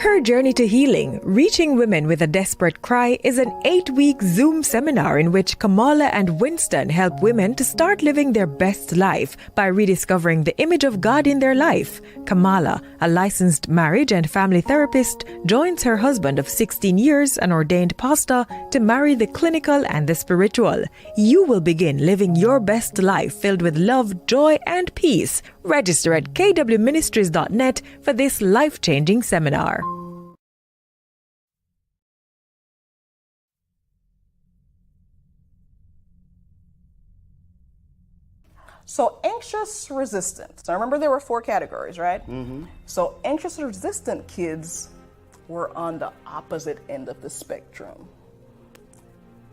Her Journey to Healing, Reaching Women with a Desperate Cry is an 8-week Zoom seminar in which Kamala and Winston help women to start living their best life by rediscovering the image of God in their life. Kamala, a licensed marriage and family therapist, joins her husband of 16 years, an ordained pastor, to marry the clinical and the spiritual. You will begin living your best life filled with love, joy, and peace. Register at kwministries.net for this life-changing seminar. So anxious resistant. So remember there were 4 categories, right? Mm-hmm. So anxious resistant kids were on the opposite end of the spectrum.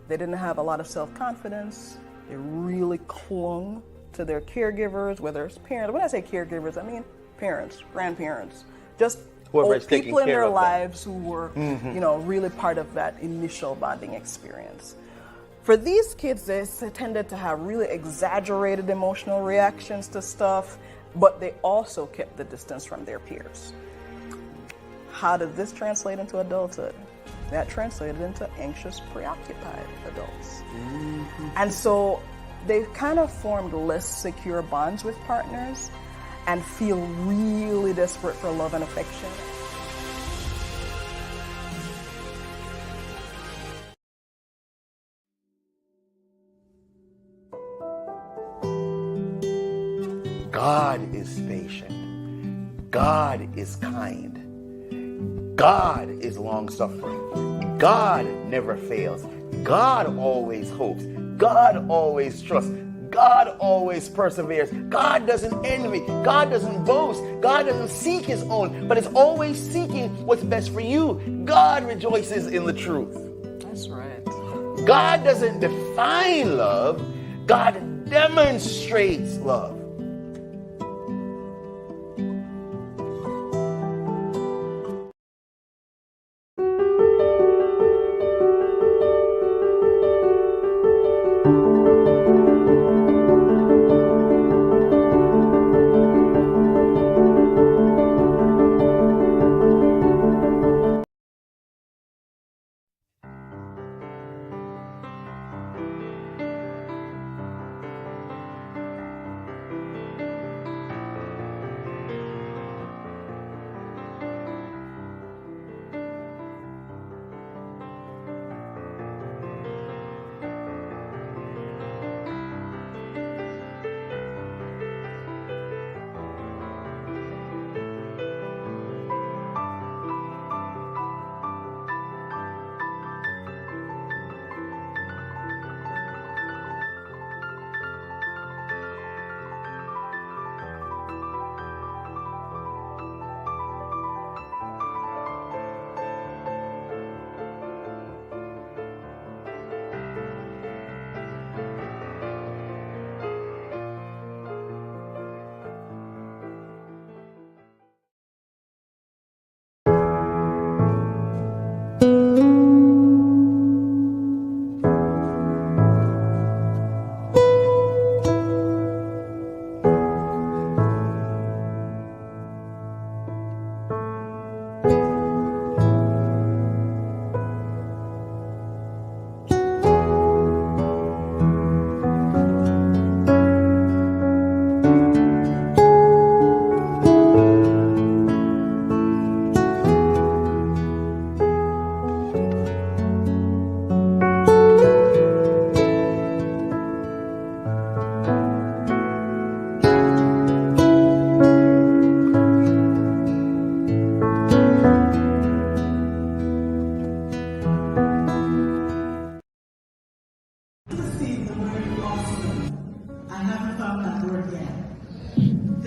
They didn't have a lot of self-confidence. They really clung to their caregivers, whether it's parents. When I say caregivers, I mean parents, grandparents, just old people in their lives who were, really part of that initial bonding experience. For these kids, they tended to have really exaggerated emotional reactions to stuff, but they also kept the distance from their peers. How did this translate into adulthood? That translated into anxious, preoccupied adults. Mm-hmm. And so they kind of formed less secure bonds with partners and feel really desperate for love and affection. God is patient. God is kind. God is long-suffering. God never fails. God always hopes. God always trusts. God always perseveres. God doesn't envy. God doesn't boast. God doesn't seek his own, but is always seeking what's best for you. God rejoices in the truth. That's right. God doesn't define love. God demonstrates love.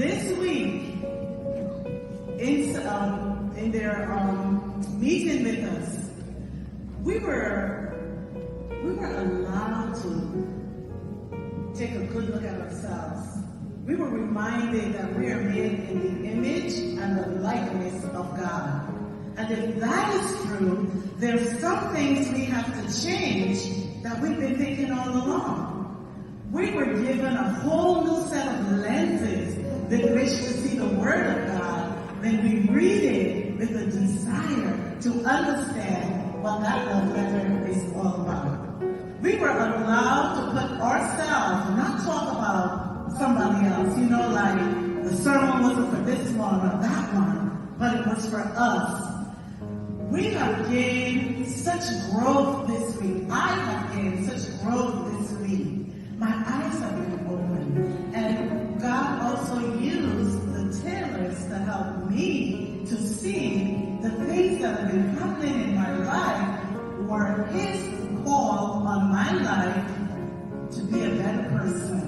This week, in their meeting with us, we were allowed to take a good look at ourselves. We were reminded that we are made in the image and the likeness of God. And if that is true, there's some things we have to change that we've been thinking all along. We were given a whole new set of lenses with which to see the Word of God when we read it with a desire to understand what that love letter is all about. We were allowed to put ourselves, not talk about somebody else, like the sermon wasn't for this one or that one, but it was for us. We have gained such growth this week. I have gained such growth this week. My eyes have been opened. And God also used the tailors to help me to see the things that have been happening in my life were His call on my life to be a better person,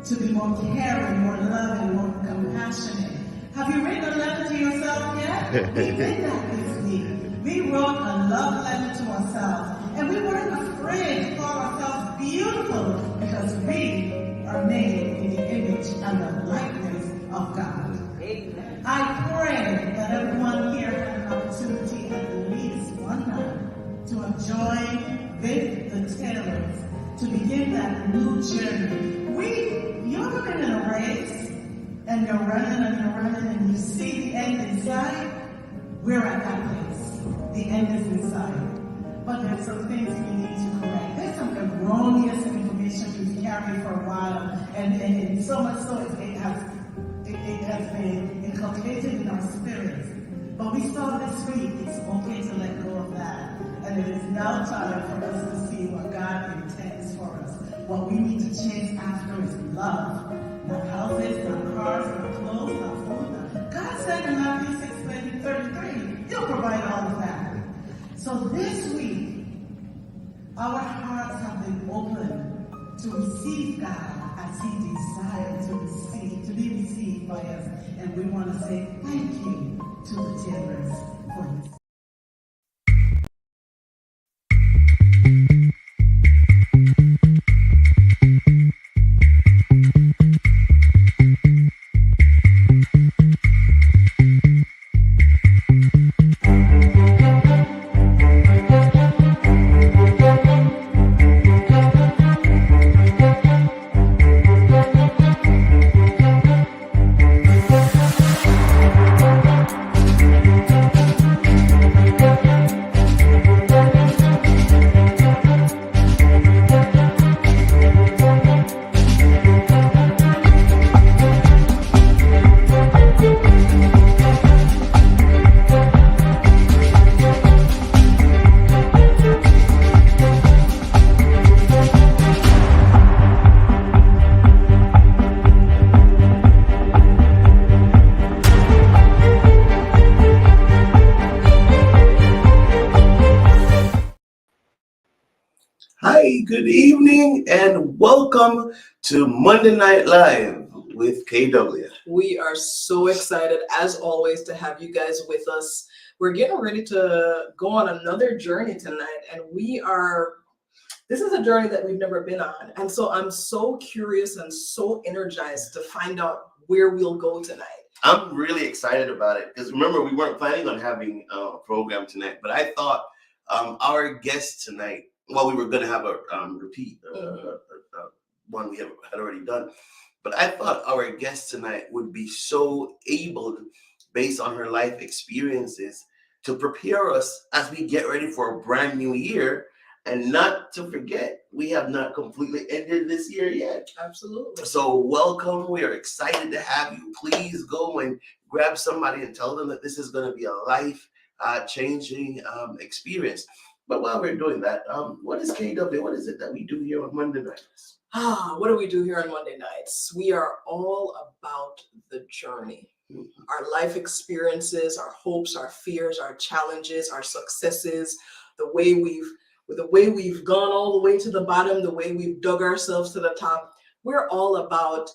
to be more caring, more loving, more compassionate. Have you written a letter to yourself yet? We did that this week. We wrote a love letter to ourselves. And we weren't afraid to call ourselves beautiful because we are made in the image and the likeness of God. Amen. I pray that everyone here had an opportunity at least one night to have joined with the tailors to begin that new journey. You ever been in a race and you're running and you see the end inside? We're at that place. The end is inside. But there's some things we need to correct. There's some erroneous information we've carried for a while, and so much so it has been inculcated in our spirits. But we saw this week it's okay to let go of that. And it is now time for us to see what God intends for us. What we need to chase after is love. Not houses, not cars, not clothes, not food. God said in Matthew 6:33, He'll provide all of that. So this week, our hearts have been open to receive God as He desired to be received by us. And we want to say thank you to the tailors for this. Hi, good evening, and welcome to Monday Night Live with KW. We are so excited, as always, to have you guys with us. We're getting ready to go on another journey tonight, and this is a journey that we've never been on. And so I'm so curious and so energized to find out where we'll go tonight. I'm really excited about it because remember, we weren't planning on having a program tonight, but I thought our guest tonight, well, we were going to have a repeat one we had already done, but I thought our guest tonight would be so able, based on her life experiences, to prepare us as we get ready for a brand new year. And not to forget, we have not completely ended this year yet. Absolutely. So welcome. We are excited to have you. Please go and grab somebody and tell them that this is going to be a life-changing experience. But while we're doing that, what is KW? What is it that we do here on Monday nights? What do we do here on Monday nights? We are all about the journey. Mm-hmm. Our life experiences, our hopes, our fears, our challenges, our successes, the way we've gone all the way to the bottom, the way we've dug ourselves to the top. We're all about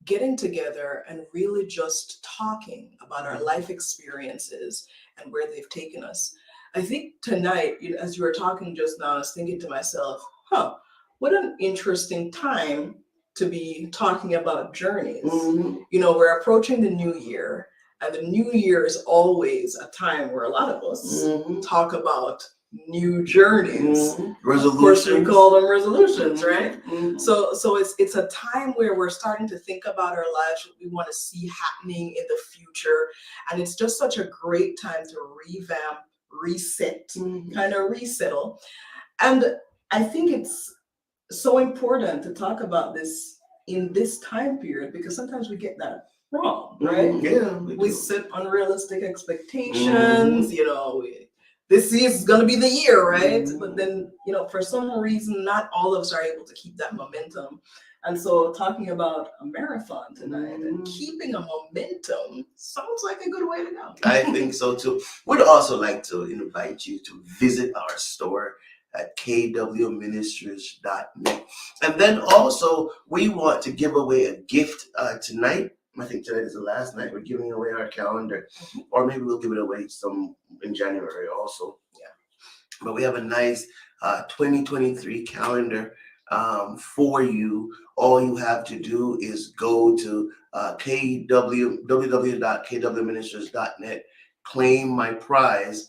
getting together and really just talking about our life experiences and where they've taken us. I think tonight, as you were talking just now, I was thinking to myself, what an interesting time to be talking about journeys. We're approaching the new year, and the new year is always a time where a lot of us talk about new journeys. Resolutions. Of course, we call them resolutions, right? So it's a time where we're starting to think about our lives, what we want to see happening in the future, and it's just such a great time to revamp, reset, kind of resettle. And I think it's so important to talk about this in this time period, because sometimes we get that wrong, right? Yeah, we set unrealistic expectations. This is going to be the year, right? But then, for some reason, not all of us are able to keep that momentum. And so talking about a marathon tonight and keeping a momentum sounds like a good way to go. I think so too. We'd also like to invite you to visit our store at kwministries.net. And then also, we want to give away a gift tonight. I think tonight is the last night we're giving away our calendar, or maybe we'll give it away some in January also. Yeah. But we have a nice 2023 calendar for you. All you have to do is go to www.kwministries.net, claim my prize,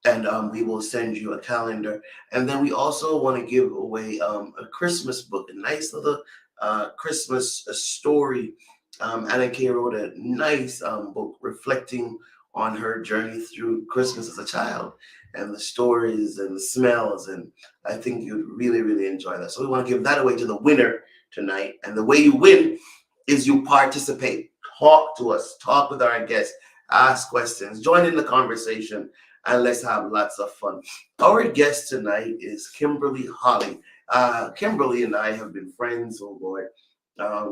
and we will send you a calendar. And then we also want to give away a Christmas book, a nice little Christmas story. Anna Kay wrote a nice book reflecting on her journey through Christmas as a child, and the stories and the smells, and I think you'd really, really enjoy that. So we want to give that away to the winner tonight. And the way you win is you participate, talk to us, talk with our guests, ask questions, join in the conversation, and let's have lots of fun. Our guest tonight is Kimberly Hollie. Kimberly and I have been friends, oh boy.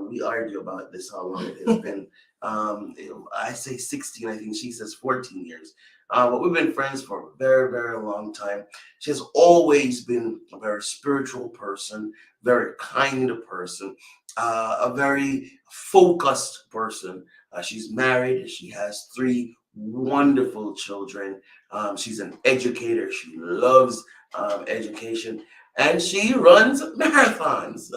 We argue about this, how long it has been. I say 16, I think she says 14 years. But we've been friends for a very, very long time. She has always been a very spiritual person, very kind person, a very focused person. She's married. She has 3 wonderful children. She's an educator. She loves education, and she runs marathons.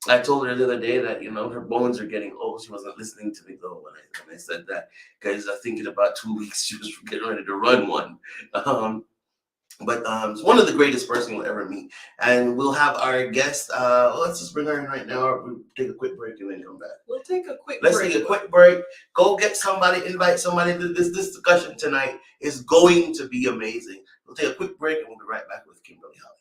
I told her the other day that, her bones are getting old. She wasn't listening to me though when I said that, because I think in about 2 weeks she was getting ready to run one. But it's one of the greatest person you'll ever meet. And we'll have our guest. Let's just bring her in right now. We'll take a quick break and then come back. We'll take a quick break. Let's take a quick break. Go get somebody, invite somebody. This discussion tonight is going to be amazing. We'll take a quick break and we'll be right back with Kimberly Hollie.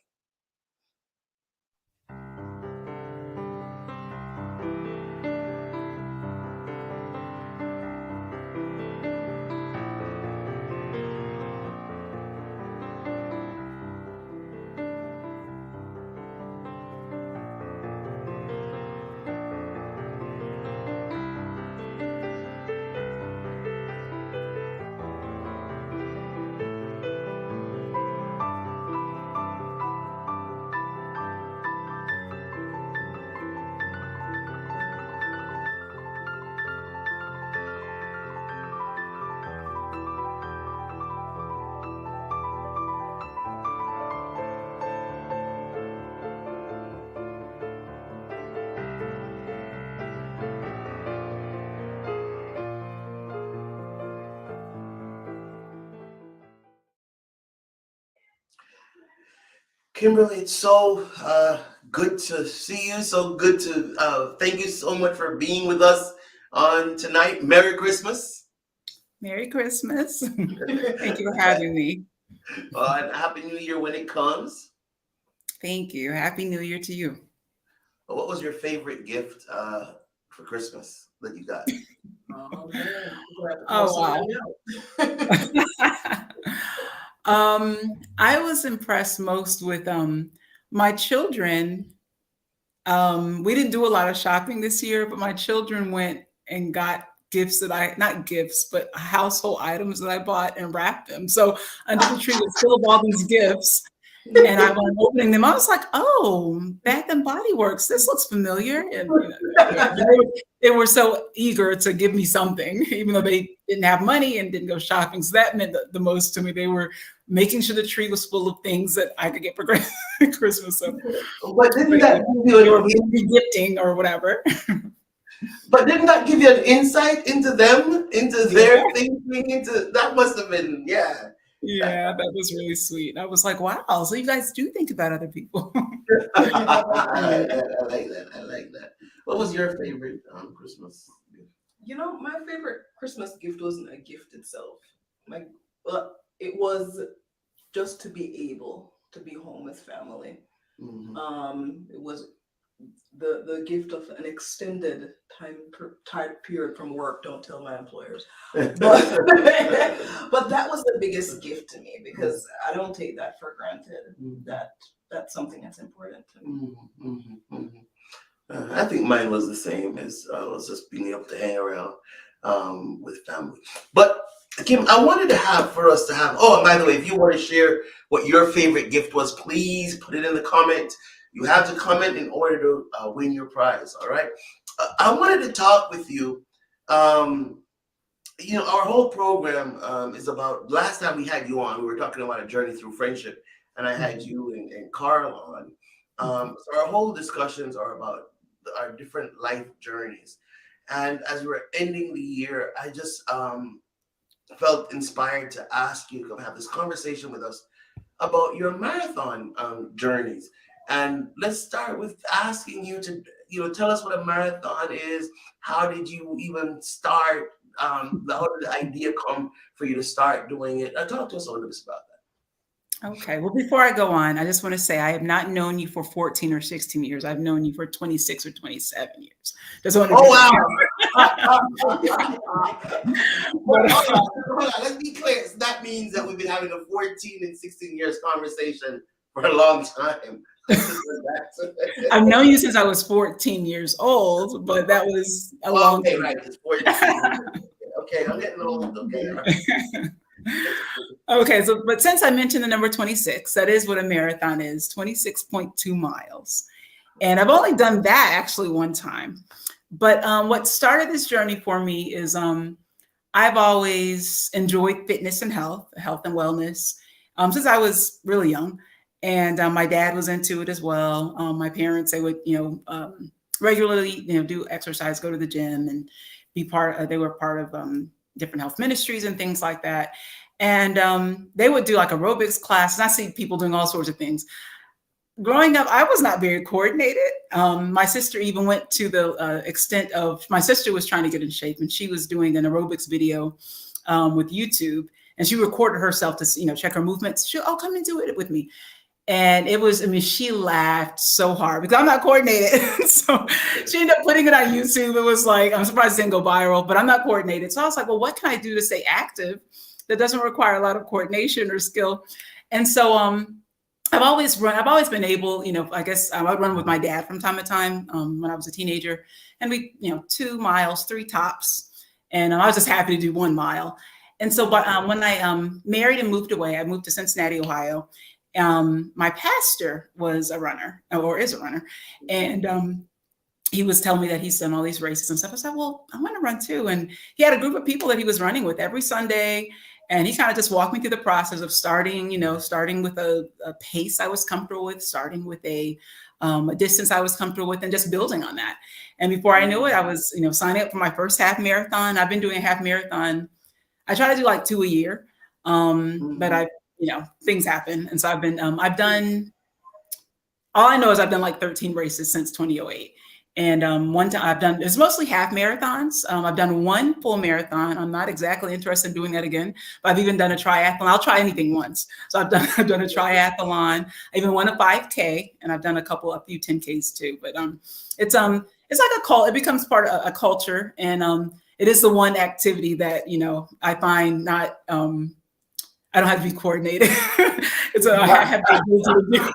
Kimberly, it's so good to see you. So good to thank you so much for being with us on tonight. Merry Christmas. Merry Christmas. Thank you for having me. And Happy New Year when it comes. Thank you. Happy New Year to you. What was your favorite gift for Christmas that you got? Oh, man. Oh, wow. I was impressed most with my children. We didn't do a lot of shopping this year, but my children went and got gifts that not gifts, but household items that I bought and wrapped them. So under the tree was full of all these gifts. And I was opening them. I was like, "Oh, Bath and Body Works. This looks familiar." And they were so eager to give me something, even though they didn't have money and didn't go shopping. So that meant the most to me. They were making sure the tree was full of things that I could get for Christmas. So, But didn't that give they were you gifting or whatever. but didn't that give you an insight into them, into their thinking, into that must have been, yeah. Yeah, that was really sweet. I was like, wow, so you guys do think about other people. I like that. I like that. I like that. What was your favorite Christmas gift? You know, my favorite Christmas gift wasn't a gift itself. It was just to be able to be home with family. It was the gift of an extended time period from work. Don't tell my employers, but that was the biggest gift to me because I don't take that for granted. That's something that's important to me. I think mine was the same as was just being able to hang around with family. But Kim, I wanted to for us to have. Oh, and by the way, if you want to share what your favorite gift was, please put it in the comment. You have to comment in order to win your prize. All right. I wanted to talk with you. You know, our whole program is about. Last time we had you on, we were talking about a journey through friendship, and I had you and Carl on. So our whole discussions are about our different life journeys. And as we're ending the year, I just felt inspired to ask you to have this conversation with us about your marathon journeys. And let's start with asking you to, tell us what a marathon is. How did you even start? How did the idea come for you to start doing it? Talk to us a little bit about that. Okay. Well, before I go on, I just want to say I have not known you for 14 or 16 years. I've known you for 26 or 27 years. Just want to Hold on. Let's be clear. That means that we've been having a 14 and 16 years conversation for a long time. I've known you since I was 14 years old, but that was a long time. Right. It's 14. Okay, I'm getting old. Okay. Right. Okay, but since I mentioned the number 26, that is what a marathon is, 26.2 miles. And I've only done that actually one time. But what started this journey for me is I've always enjoyed fitness and health and wellness since I was really young. And my dad was into it as well. My parents, they would, regularly, do exercise, go to the gym and they were part of different health ministries and things like that. And they would do like aerobics class. And I see people doing all sorts of things. Growing up, I was not very coordinated. My sister even went to the extent of, my sister was trying to get in shape and she was doing an aerobics video with YouTube. And she recorded herself to, check her movements. She'll, come and do it with me. And she laughed so hard because I'm not coordinated. So she ended up putting it on YouTube. It was like, I'm surprised it didn't go viral, but I'm not coordinated. So I was like, well, what can I do to stay active that doesn't require a lot of coordination or skill? And so I've always been able, I guess I would run with my dad from time to time when I was a teenager. And we, 2 miles, 3 tops. And I was just happy to do 1 mile. And so when I married and moved away, I moved to Cincinnati, Ohio. My pastor was a runner or is a runner. And he was telling me that he's done all these races and stuff. I said, well, I want to run too. And he had a group of people that he was running with every Sunday. And he kind of just walked me through the process of starting with a pace I was comfortable with, starting with a distance I was comfortable with, and just building on that. And before I knew it, I was, signing up for my first half marathon. I've been doing a half marathon. I try to do like 2 a year, but things happen. And so I've done, all I know is I've done like 13 races since 2008. And one time it's mostly half marathons. I've done 1 full marathon. I'm not exactly interested in doing that again, but I've even done a triathlon. I'll try anything once. So I've done a triathlon. I even won a 5K, and I've done a few 10Ks too. But it's like a cult. It becomes part of a culture, and it is the one activity that I find not. I don't have to be coordinated. I have the ability to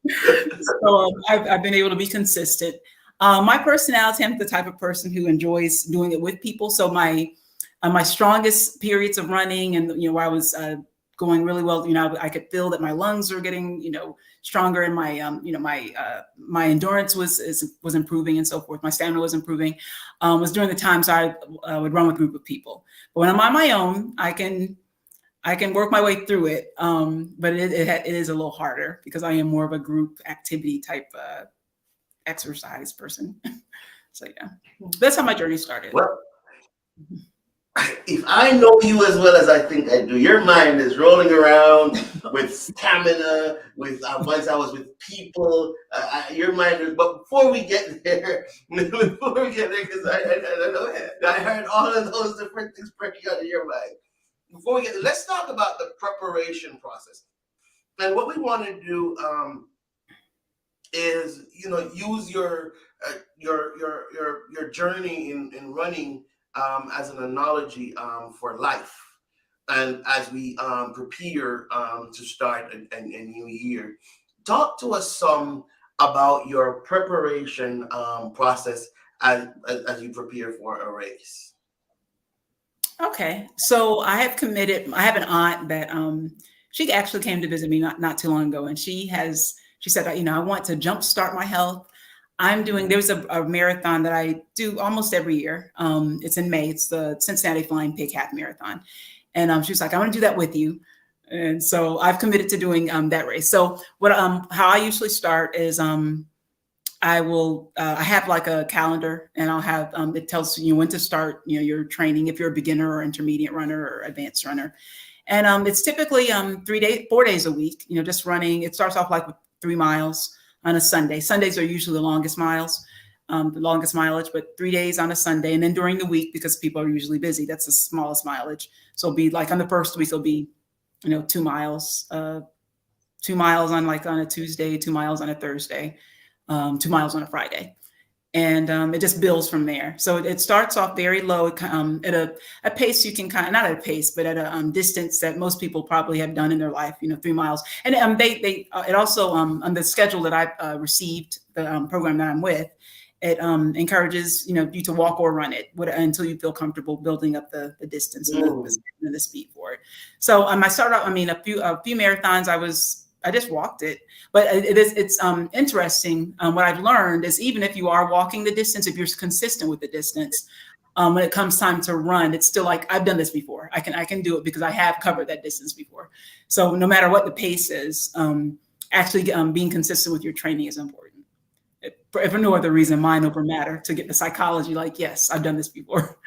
do. So I've been able to be consistent. My personality, I'm the type of person who enjoys doing it with people. So my strongest periods of running and where I was going really well. You know, I could feel that my lungs were getting, you know, stronger, and my, you know, my endurance was improving and so forth. My stamina was improving. Was during the times I would run with a group of people. But when I'm on my own, I can work my way through it. But it is a little harder because I am more of a group activity type exercise person. So yeah, that's how my journey started. Well, if I know you as well as I think I do, your mind is rolling around with stamina. With once I was with people, your mind is. But before we get there, because I heard all of those different things breaking out of your mind. Before we get there, let's talk about the preparation process. And what we want to do is, you know, use your journey in running as an analogy for life, and as we prepare to start a new year. Talk to us some about your preparation process as you prepare for a race. Okay, so I have an aunt that she actually came to visit me not too long ago, and she said, you know, I want to jumpstart my health. There's a marathon that I do almost every year. It's in May. It's the Cincinnati Flying Pig Half Marathon. And she was like, I want to do that with you. And so I've committed to doing that race. So how I usually start is I have like a calendar, and I'll have it tells you when to start, you know, your training, if you're a beginner or intermediate runner or advanced runner. And it's typically 4 days a week, you know, just running. It starts off like with 3 miles on a Sunday. Sundays are usually the longest mileage, but 3 days on a Sunday. And then during the week, because people are usually busy, that's the smallest mileage. So it'll be like on the first week, it'll be, you know, 2 miles, 2 miles on a Tuesday, 2 miles on a Thursday, 2 miles on a Friday. And it just builds from there. So it starts off very low at a pace you can not at a pace, but at a distance that most people probably have done in their life, you know, 3 miles. And it also on the schedule that I received, the program that I'm with, it encourages, you know, you to walk or run it until you feel comfortable building up the distance and the speed for it. So I started out, a few marathons I just walked it, but it's interesting. What I've learned is even if you are walking the distance, if you're consistent with the distance, when it comes time to run, it's still like, I've done this before. I can do it because I have covered that distance before. So no matter what the pace is, actually being consistent with your training is important. If for no other reason, mind over matter, to get the psychology, like, yes, I've done this before.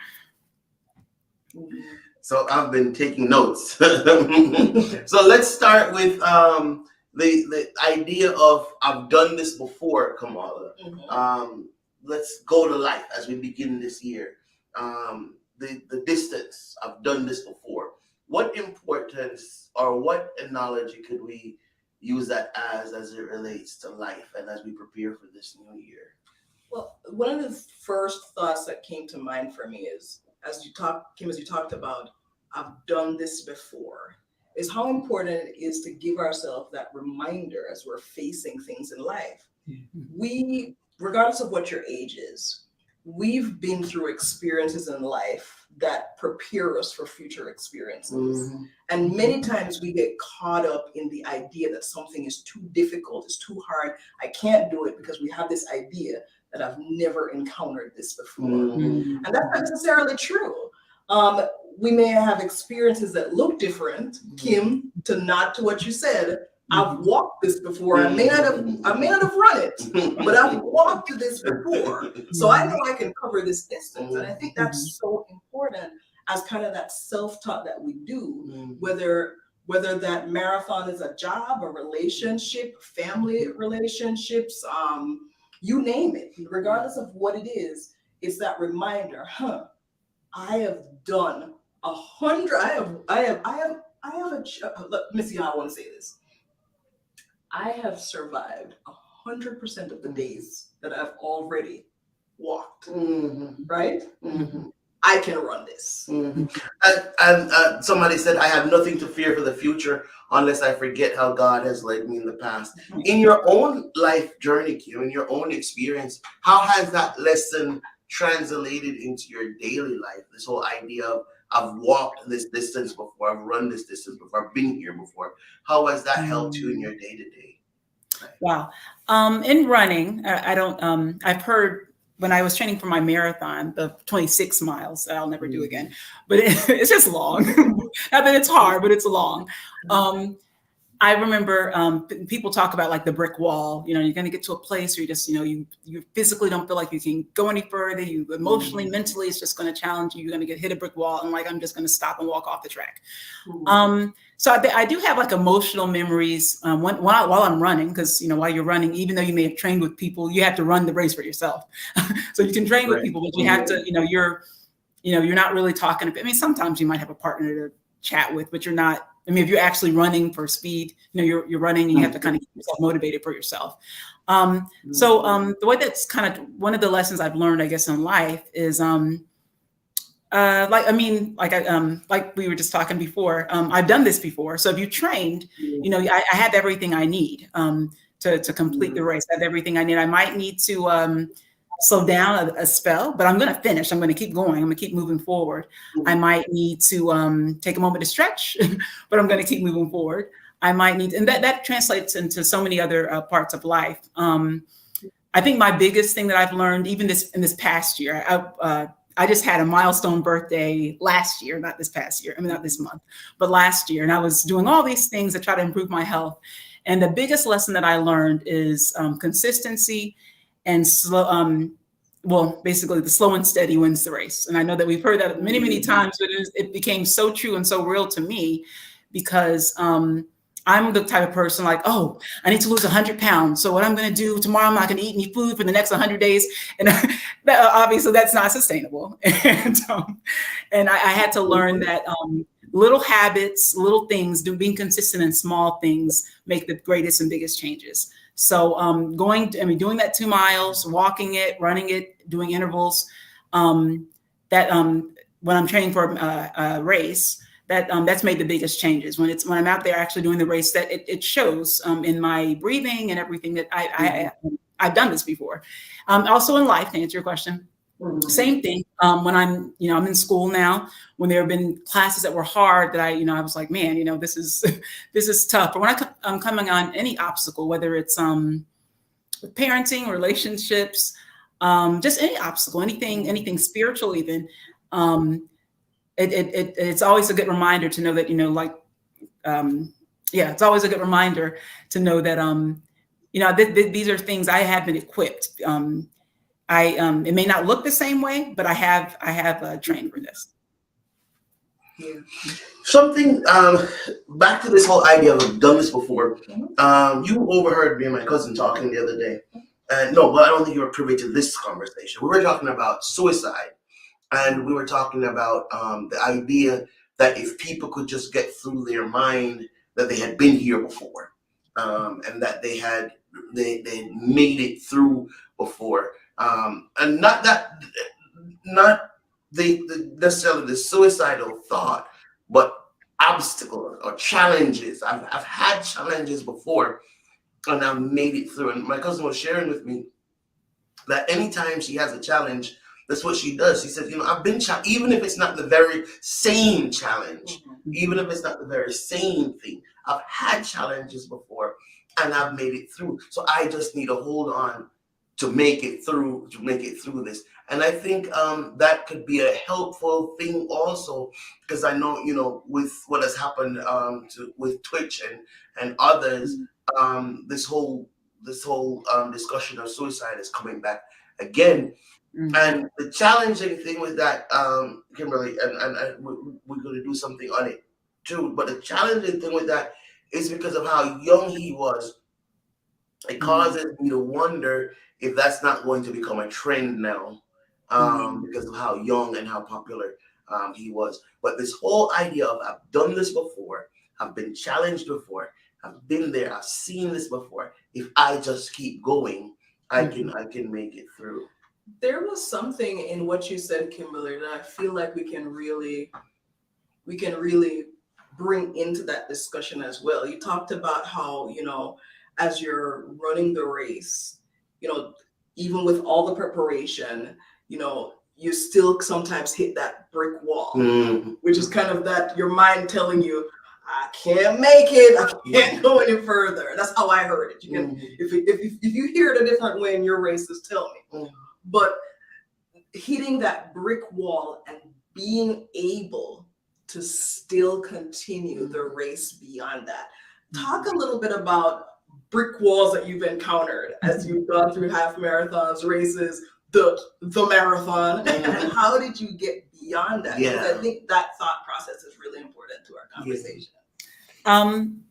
So I've been taking notes. So let's start with the idea of I've done this before, Kamala. Let's go to life as we begin this year. The distance, I've done this before. What importance or what analogy could we use that as it relates to life and as we prepare for this new year? Well, one of the first thoughts that came to mind for me is, as you talked about, I've done this before, is how important it is to give ourselves that reminder as we're facing things in life. We, regardless of what your age is, we've been through experiences in life that prepare us for future experiences. And many times we get caught up in the idea that something is too difficult, it's too hard, I can't do it, because we have this idea that I've never encountered this before. And that's not necessarily true. We may have experiences that look different, Kim, to what you said. I've walked this before. I may not have run it, but I've walked this before. So I know I can cover this distance. And I think that's so important as kind of that self-taught that we do, whether that marathon is a job, a relationship, family relationships, you name it, regardless of what it is, it's that reminder, I have done 100. Let me see how I want to say this. I have survived 100% of the days that I've already walked. Right? I can run this. And somebody said, I have nothing to fear for the future unless I forget how God has led me in the past. In your own life journey, Kim, in your own experience, how has that lesson translated into your daily life? This whole idea of I've walked this distance before, I've run this distance before, I've been here before. How has that helped you in your day to day? Wow. In running, I don't, I've heard when I was training for my marathon, the 26 miles that I'll never do again, but it's just long. I mean, it's hard, but it's long. I remember people talk about like the brick wall. You know, you're going to get to a place where you just, you know, you physically don't feel like you can go any further. You emotionally, mentally, it's just going to challenge you. You're going to hit a brick wall, and like I'm just going to stop and walk off the track. So I do have like emotional memories while I'm running, because, you know, while you're running, even though you may have trained with people, you have to run the race for yourself. So you can train with people, but you have to, you know, you're not really talking. I mean, sometimes you might have a partner to chat with, but you're not. I mean, if you're actually running for speed, you know, you're running, and you have to kind of keep yourself motivated for yourself. The way that's kind of one of the lessons I've learned, I guess, in life is like we were just talking before, I've done this before. So if you trained, you know, I have everything I need to complete the race. I have everything I need. I might need to slow down a spell, but I'm going to finish. I'm going to keep going. I'm going to keep moving forward. I might need to take a moment to stretch, but I'm going to keep moving forward. I might need, and that translates into so many other parts of life. I think my biggest thing that I've learned, even in this past year, I just had a milestone birthday last year, not this past year. I mean, not this month, but last year. And I was doing all these things to try to improve my health. And the biggest lesson that I learned is consistency and slow. Well, basically, the slow and steady wins the race. And I know that we've heard that many, many times, but it became so true and so real to me, because I'm the type of person like, oh, I need to lose 100 pounds. So what I'm going to do tomorrow, I'm not going to eat any food for the next 100 days. And obviously that's not sustainable. And I had to learn that little habits, little things, being consistent in small things make the greatest and biggest changes. So doing that 2 miles, walking it, running it, doing intervals, when I'm training for a race, that's made the biggest changes. When I'm out there actually doing the race, that it shows in my breathing and everything that I've done this before. Also in life, to answer your question, same thing. When I'm in school now, when there have been classes that were hard that I was like, man, this is tough. Or when I'm coming on any obstacle, whether it's with parenting, relationships, just any obstacle, anything spiritual, even. It's always a good reminder to know that, it's always a good reminder to know that, these are things I have been equipped. It may not look the same way, but I have trained for this. Yeah. Something back to this whole idea of I've done this before. You overheard me and my cousin talking the other day. No, but I don't think you were privy to this conversation. We were talking about suicide. And we were talking about the idea that if people could just get through their mind that they had been here before, and that they made it through before, and not the necessarily the suicidal thought, but obstacles or challenges. I've had challenges before, and I've made it through. And my cousin was sharing with me that anytime she has a challenge, that's what she does. She says, I've been even if it's not the very same challenge, even if it's not the very same thing, I've had challenges before and I've made it through. So I just need to hold on to make it through this. And I think that could be a helpful thing also, because I know, with what has happened with Twitch and others, this whole discussion of suicide is coming back again. And the challenging thing with that, Kimberly, and we're going to do something on it too, but the challenging thing with that is because of how young he was. It causes me to wonder if that's not going to become a trend now, because of how young and how popular he was. But this whole idea of I've done this before, I've been challenged before, I've been there, I've seen this before. If I just keep going, I can make it through. There was something in what you said, Kimberly, that I feel like we can really bring into that discussion as well. You talked about how, as you're running the race, even with all the preparation, you still sometimes hit that brick wall, which is kind of that your mind telling you, I can't make it, I can't go any further. That's how I heard it. You can, if you hear it a different way in your races, tell me. But hitting that brick wall and being able to still continue the race beyond that. Talk a little bit about brick walls that you've encountered as you've gone through half marathons, races, the marathon, and how did you get beyond that? Because I think that thought process is really important to our conversation.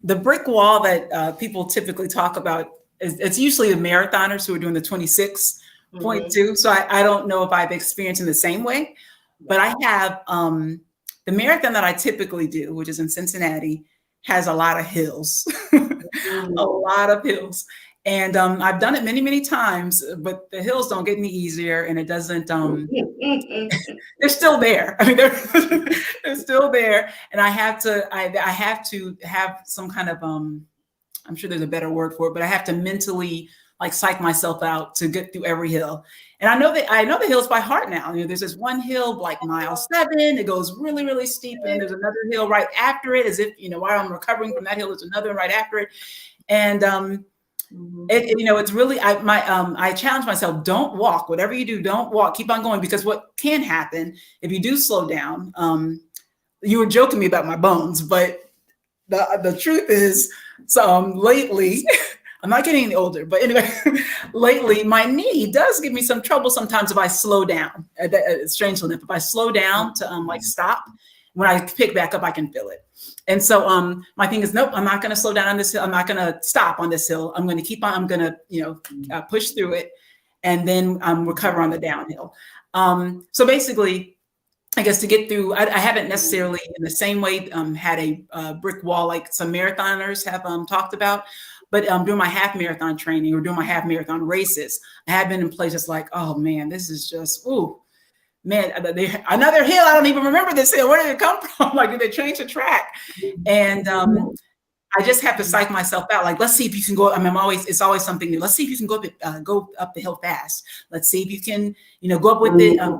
The brick wall that people typically talk about it's usually the marathoners who are doing the 26.2. So I don't know if I've experienced in the same way, but I have the marathon that I typically do, which is in Cincinnati, has a lot of hills, a lot of hills. And I've done it many, many times, but the hills don't get any easier, and it doesn't, they're still there. I mean, they're still there. And I have to have some kind of, I'm sure there's a better word for it, but I have to mentally like psych myself out to get through every hill. And I know the hills by heart now. You know, there's this one hill like mile 7, it goes really, really steep. And there's another hill right after it, as if, you know, while I'm recovering from that hill, there's another one right after it. And you know, it's really, I challenge myself, don't walk, whatever you do, don't walk, keep on going, because what can happen if you do slow down, you were joking me about my bones, but the truth is, lately, I'm not getting any older, but anyway, lately my knee does give me some trouble sometimes if I slow down. Strangely enough, if I slow down to like stop, when I pick back up, I can feel it. And so my thing is, nope, I'm not going to slow down on this hill. I'm not going to stop on this hill. I'm going to keep on. I'm going to, you know, push through it, and then recover on the downhill. So basically, I guess to get through, I haven't necessarily in the same way had a brick wall like some marathoners have talked about. But doing my half marathon training or doing my half marathon races, I have been in places like, oh man, this is just, ooh, man, another hill. I don't even remember this hill. Where did it come from? Like, did they change the track? And I just have to psych myself out. Like, let's see if you can go. I mean, it's always something new. Let's see if you can go up the hill fast. Let's see if you can, you know, go up with the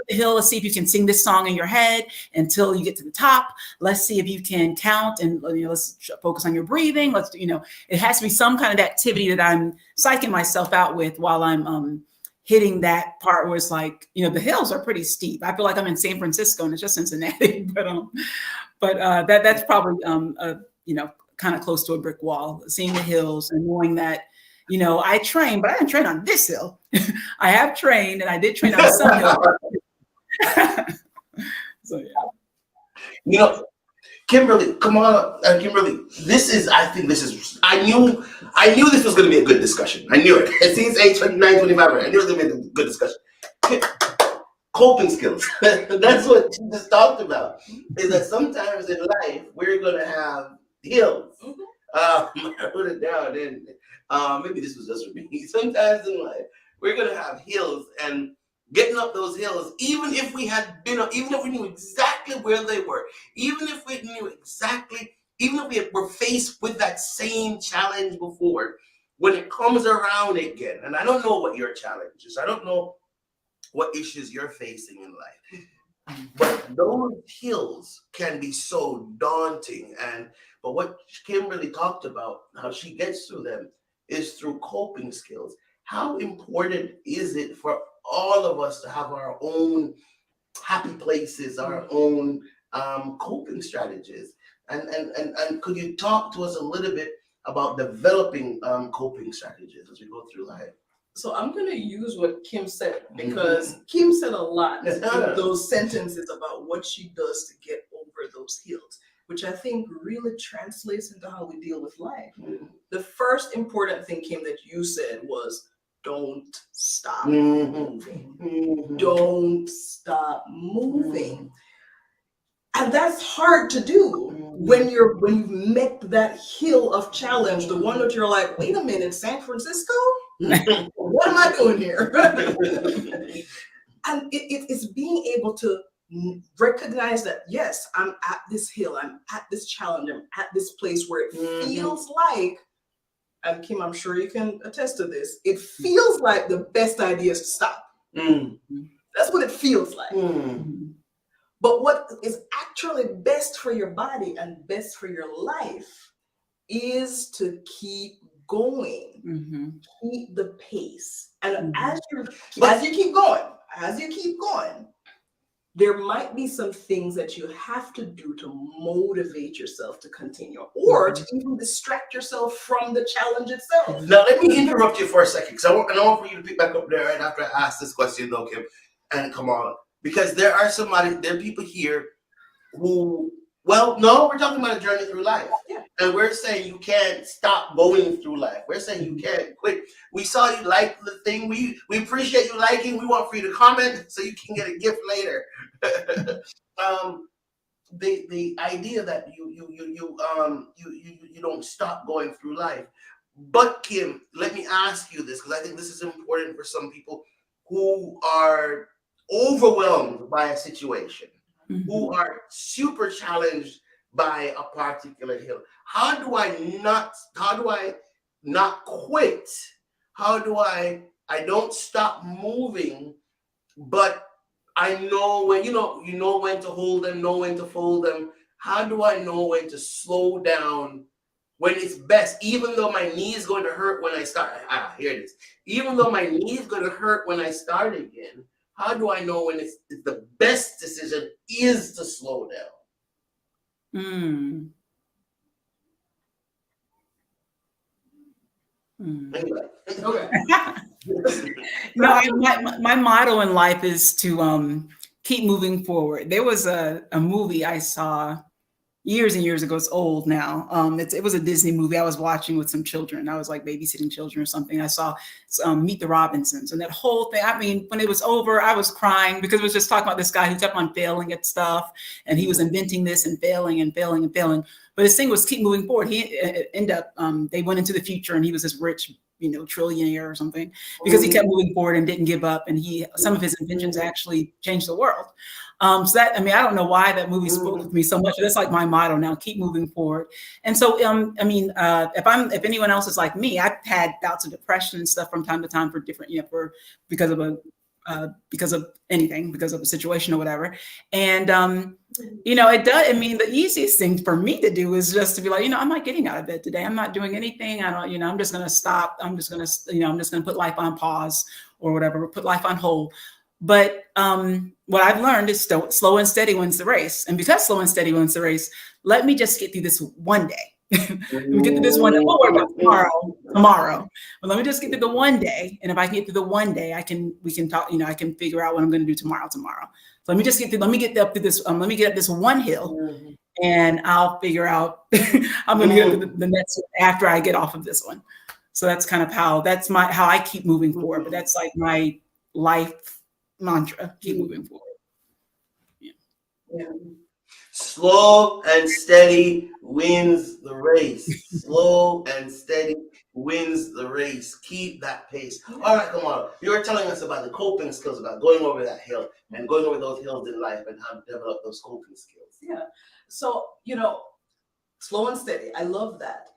hill. Let's see if you can sing this song in your head until you get to the top. Let's see if you can count, and you know, let's focus on your breathing. Let's, you know, it has to be some kind of activity that I'm psyching myself out with while I'm hitting that part where it's like, you know, the hills are pretty steep. I feel like I'm in San Francisco and it's just Cincinnati, but that's probably you know, kind of close to a brick wall, seeing the hills and knowing that, you know, I train, but I didn't train on this hill. I have trained, and I did train on some hill. So yeah. You know, Kimberly, come on, Kimberly. I knew this was going to be a good discussion. I knew it. Since 9:25, I knew it was going to be a good discussion. Coping skills. That's what you just talked about. Is that sometimes in life we're going to have hills. I put it down, and maybe this was just for me. Sometimes in life we're going to have hills, and getting up those hills, even if we knew exactly where they were, even if we were faced with that same challenge before, when it comes around again, and I don't know what your challenge is, I don't know what issues you're facing in life, but those hills can be so daunting. But what Kimberly talked about, how she gets through them, is through coping skills. How important is it for all of us to have our own happy places, our own coping strategies? And could you talk to us a little bit about developing coping strategies as we go through life? So I'm going to use what Kim said, because Kim said a lot in those sentences about what she does to get over those hills, which I think really translates into how we deal with life. The first important thing, Kim, that you said was, don't stop moving. Don't stop moving. And that's hard to do when you've met that hill of challenge, the one that you're like, wait a minute, San Francisco? What am I doing here? And it's being able to recognize that, yes, I'm at this hill, I'm at this challenge, I'm at this place where it feels like, and Kim, I'm sure you can attest to this, it feels like the best idea is to stop. That's what it feels like. Mm. But what is actually best for your body and best for your life is to keep going, keep the pace. And as you keep going, there might be some things that you have to do to motivate yourself to continue, or to even distract yourself from the challenge itself. Now, let me interrupt you for a second, because I want for you to pick back up there right after I ask this question, though, Kim, and come on, because there are people here who, well, no, we're talking about a journey through life. Yeah. And we're saying you can't stop going through life. We're saying you can't quit. We saw you like the thing. We appreciate you liking. We want for you to comment so you can get a gift later. The idea that you don't stop going through life. But Kim, let me ask you this, because I think this is important for some people who are overwhelmed by a situation, who are super challenged by a particular hill. How do I not quit? How do I don't stop moving, but I know when, you know when to hold them, know when to fold them. How do I know when to slow down when it's best, even though my knee is going to hurt when I start? Here it is. Even though my knee is going to hurt when I start again, how do I know when it's the best decision is to slow down? Anyway. Okay. No, my motto in life is to keep moving forward. There was a movie I saw years and years ago. It's old now. It was a Disney movie I was watching with some children. I was like babysitting children or something. I saw Meet the Robinsons, and that whole thing. I mean, when it was over, I was crying because it was just talking about this guy who kept on failing at stuff, and he was inventing this and failing and failing and failing. But his thing was keep moving forward. He ended up. They went into the future, and he was this rich, trillionaire or something, because he kept moving forward and didn't give up. And some of his inventions actually changed the world. So that, I mean, I don't know why that movie spoke with me so much. That's like my motto now: keep moving forward. And so, I mean, if anyone else is like me, I've had bouts of depression and stuff from time to time for different, because of anything, because of a situation or whatever. And it does. I mean, the easiest thing for me to do is just to be like, I'm not getting out of bed today. I'm not doing anything. I don't, I'm just going to stop. I'm just going to put life on pause or whatever, put life on hold. But what I've learned is slow and steady wins the race. And because slow and steady wins the race, let me just get through this one day. Let me get through this one day. We'll worry about tomorrow. But let me just get through the one day. And if I can get through the one day, we can talk, I can figure out what I'm going to do tomorrow. So let me just let me get up this one hill, and I'll figure out I'm going to get to the next one after I get off of this one. So that's kind of how I keep moving forward. But that's like my life mantra: keep moving forward. Yeah. Slow and steady wins the race. Slow and steady wins the race. Keep that pace. All right, come on. You were telling us about the coping skills, about going over that hill and going over those hills in life and how to develop those coping skills. Yeah. So, slow and steady. I love that.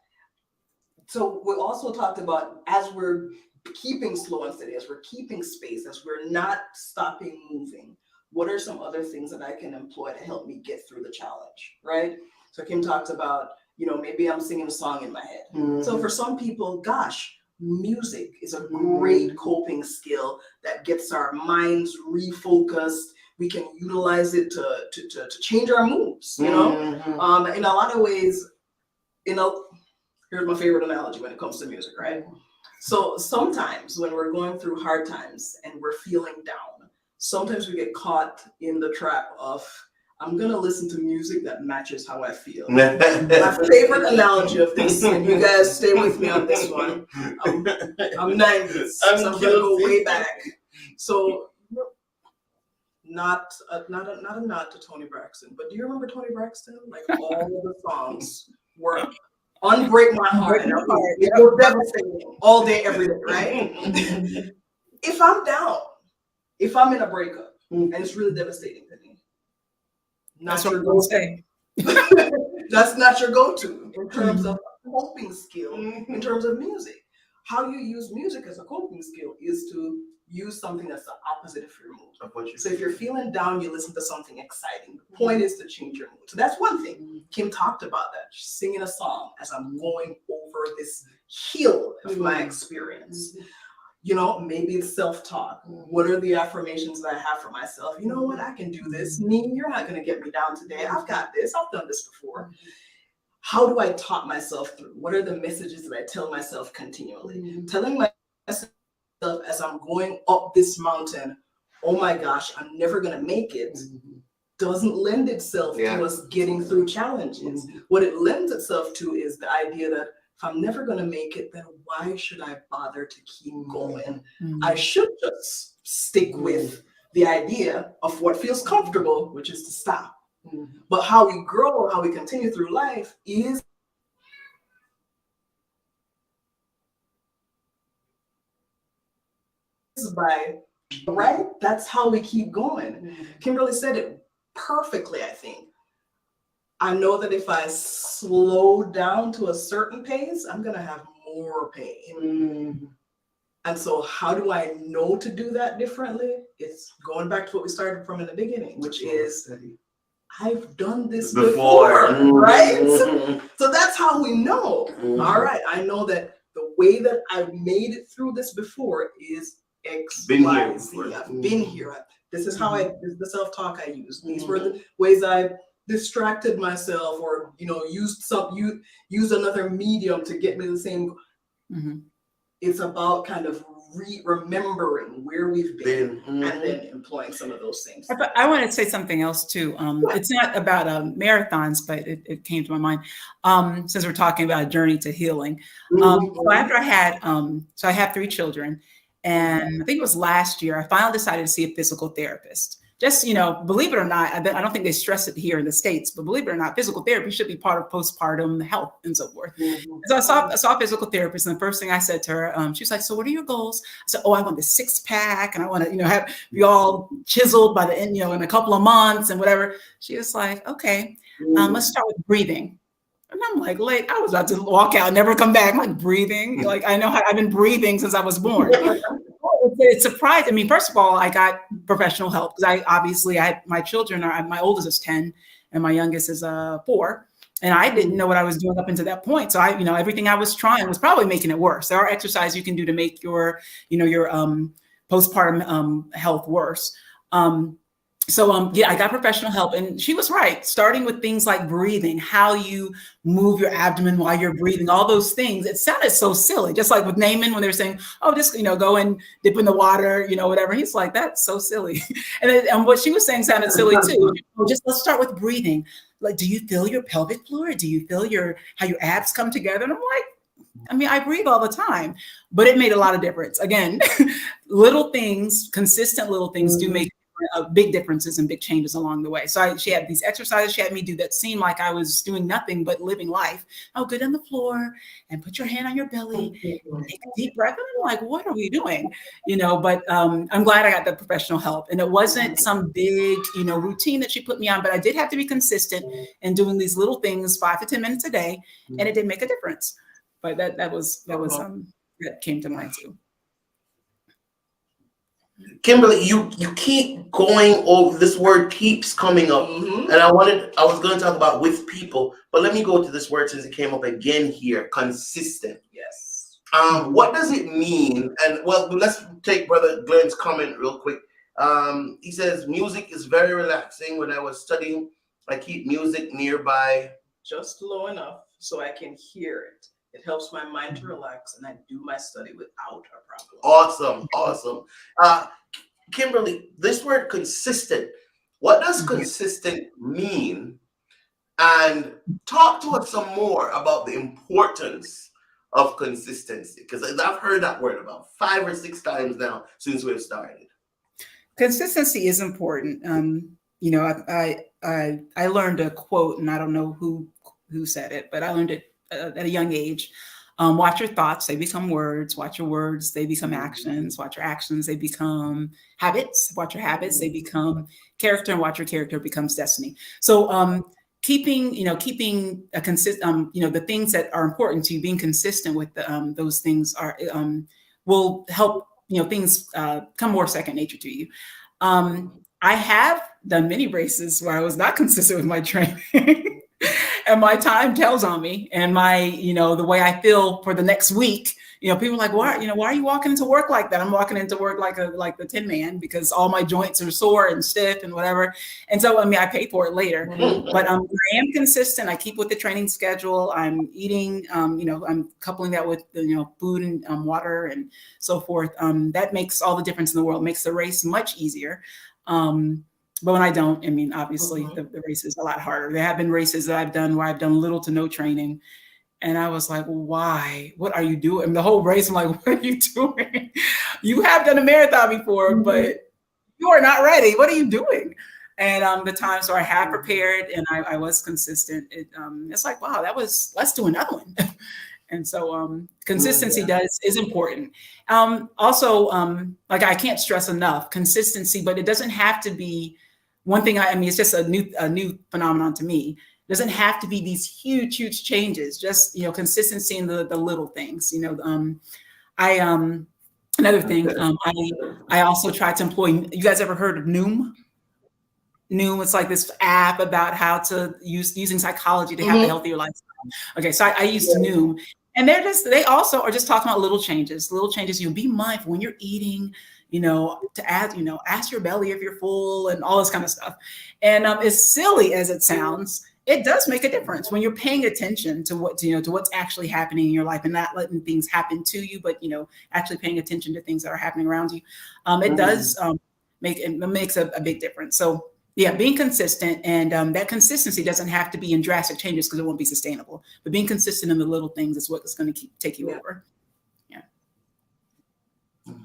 So we also talked about, as we're keeping slow and steady, as we're keeping space, as we're not stopping moving, what are some other things that I can employ to help me get through the challenge, right? So Kim talked about, maybe I'm singing a song in my head. So for some people, gosh, music is a great coping skill that gets our minds refocused. We can utilize it to change our moods, in a lot of ways. Here's my favorite analogy when it comes to music, right? So sometimes when we're going through hard times and we're feeling down, sometimes we get caught in the trap of, I'm going to listen to music that matches how I feel. My favorite analogy of this, and you guys stay with me on this one, I'm 90s, so I'm going to go way back. So not a nod to Tony Braxton, but do you remember Tony Braxton? Like, all of the songs were Unbreak My Heart. It was devastating all day, every day, right? If I'm down, if I'm in a breakup, and it's really devastating to me, that's your go-to. That's not your go-to in terms of coping skill, in terms of music. How you use music as a coping skill is to use something that's the opposite of your mood. Of what you So if you're feeling down, you listen to something exciting. The point is to change your mood. So that's one thing. Kim talked about that. She's singing a song as I'm going over this hill of my experience. You know, maybe it's self-talk. What are the affirmations that I have for myself? You know what? I can do this. Me, you're not going to get me down today. I've got this. I've done this before. How do I talk myself through? What are the messages that I tell myself continually? Telling myself as I'm going up this mountain, oh my gosh, I'm never going to make it, doesn't lend itself to us getting through challenges. What it lends itself to is the idea that if I'm never going to make it, then why should I bother to keep going? I should just stick with the idea of what feels comfortable, which is to stop. But how we grow, how we continue through life is by, right? That's how we keep going. Kimberly said it perfectly, I think. I know that if I slow down to a certain pace, I'm going to have more pain. And so how do I know to do that differently? It's going back to what we started from in the beginning, which is I've done this before, right? So that's how we know. All right, I know that the way that I've made it through this before is X, Y, Z. I've been here. This is how this is the self-talk I use. These were the ways I distracted myself, or used another medium to get me the same. It's about kind of remembering where we've been and then employing some of those things. I want to say something else too. It's not about marathons, but it came to my mind since we're talking about a journey to healing. So after I had, so I have 3 children, and I think it was last year, I finally decided to see a physical therapist. Just, believe it or not, I don't think they stress it here in the States, but believe it or not, physical therapy should be part of postpartum health and so forth. So I saw a physical therapist, and the first thing I said to her, she was like, "So what are your goals?" I said, "Oh, I want the 6-pack, and I want to, be all chiseled by the end, in a couple of months and whatever." She was like, "Okay, let's start with breathing." And I'm like, I was about to walk out, never come back. I'm like, breathing? Like, I know I've been breathing since I was born. It's surprising. I mean, first of all, I got professional help because I had my children my oldest is 10 and my youngest is 4. And I didn't know what I was doing up until that point. So everything I was trying was probably making it worse. There are exercises you can do to make your postpartum health worse. I got professional help, and she was right. Starting with things like breathing, how you move your abdomen while you're breathing, all those things. It sounded so silly, just like with Naaman when they're saying, "Oh, just go and dip in the water, whatever." He's like, "That's so silly," and what she was saying sounded silly too. Just let's start with breathing. Like, do you feel your pelvic floor? Do you feel how your abs come together? And I'm like, I breathe all the time, but it made a lot of difference. Again, little things, consistent little things do make big differences and big changes along the way. So she had these exercises she had me do that seemed like I was doing nothing but living life. Oh, get on the floor and put your hand on your belly, take a deep breath. And I'm like, what are we doing? But I'm glad I got the professional help. And it wasn't some big, routine that she put me on, but I did have to be consistent in doing these little things 5 to 10 minutes a day. And it did make a difference. But that came to mind too. Kimberly, you keep going over this word, keeps coming up, and I was going to talk about with people, but let me go to this word since it came up again here. Consistent. Yes. What does it mean? And let's take Brother Glenn's comment real quick. He says music is very relaxing. When I was studying, I keep music nearby, just low enough so I can hear it. It helps my mind to relax, and I do my study without a problem. Awesome. Kimberly, this word consistent, what does consistent mean? And talk to us some more about the importance of consistency, because I've heard that word about 5 or 6 times now since we've started. Consistency is important. I learned a quote, and I don't know who said it, but I learned it at a young age. Watch your thoughts, they become words. Watch your words, they become actions. Watch your actions, they become habits. Watch your habits, they become character, and watch your character becomes destiny. So keeping a consistent, the things that are important to you, being consistent with those things will help things come more second nature to you. I have done many races where I was not consistent with my training. And my time tells on me, and my, the way I feel for the next week. People are like, why are you walking into work like that? I'm walking into work like the Tin Man, because all my joints are sore and stiff and whatever. And so, I pay for it later, but I am consistent. I keep with the training schedule. I'm eating, I'm coupling that with, food and water and so forth. That makes all the difference in the world, makes the race much easier. But when I don't, obviously the race is a lot harder. There have been races that I've done where I've done little to no training. And I was like, why? What are you doing? The whole race, I'm like, what are you doing? You have done a marathon before, but you are not ready. What are you doing? And the times where I have prepared and I was consistent, it's like, wow, let's do another one. And so consistency is important. Also, like, I can't stress enough consistency, but it doesn't have to be one thing. It's just a new phenomenon to me. It doesn't have to be these huge changes. Just consistency in the little things. Another thing. I also try to employ. You guys ever heard of Noom? Noom, it's like this app about how to using psychology to have a healthier lifestyle. Okay, so I used Noom, and they also are just talking about little changes. Be mindful when you're eating, to ask your belly if you're full and all this kind of stuff. And as silly as it sounds, it does make a difference when you're paying attention to what's actually happening in your life and not letting things happen to you, but actually paying attention to things that are happening around you. It does makes a big difference. So yeah, being consistent, and that consistency doesn't have to be in drastic changes because it won't be sustainable. But being consistent in the little things is what's going to take you over. Yeah.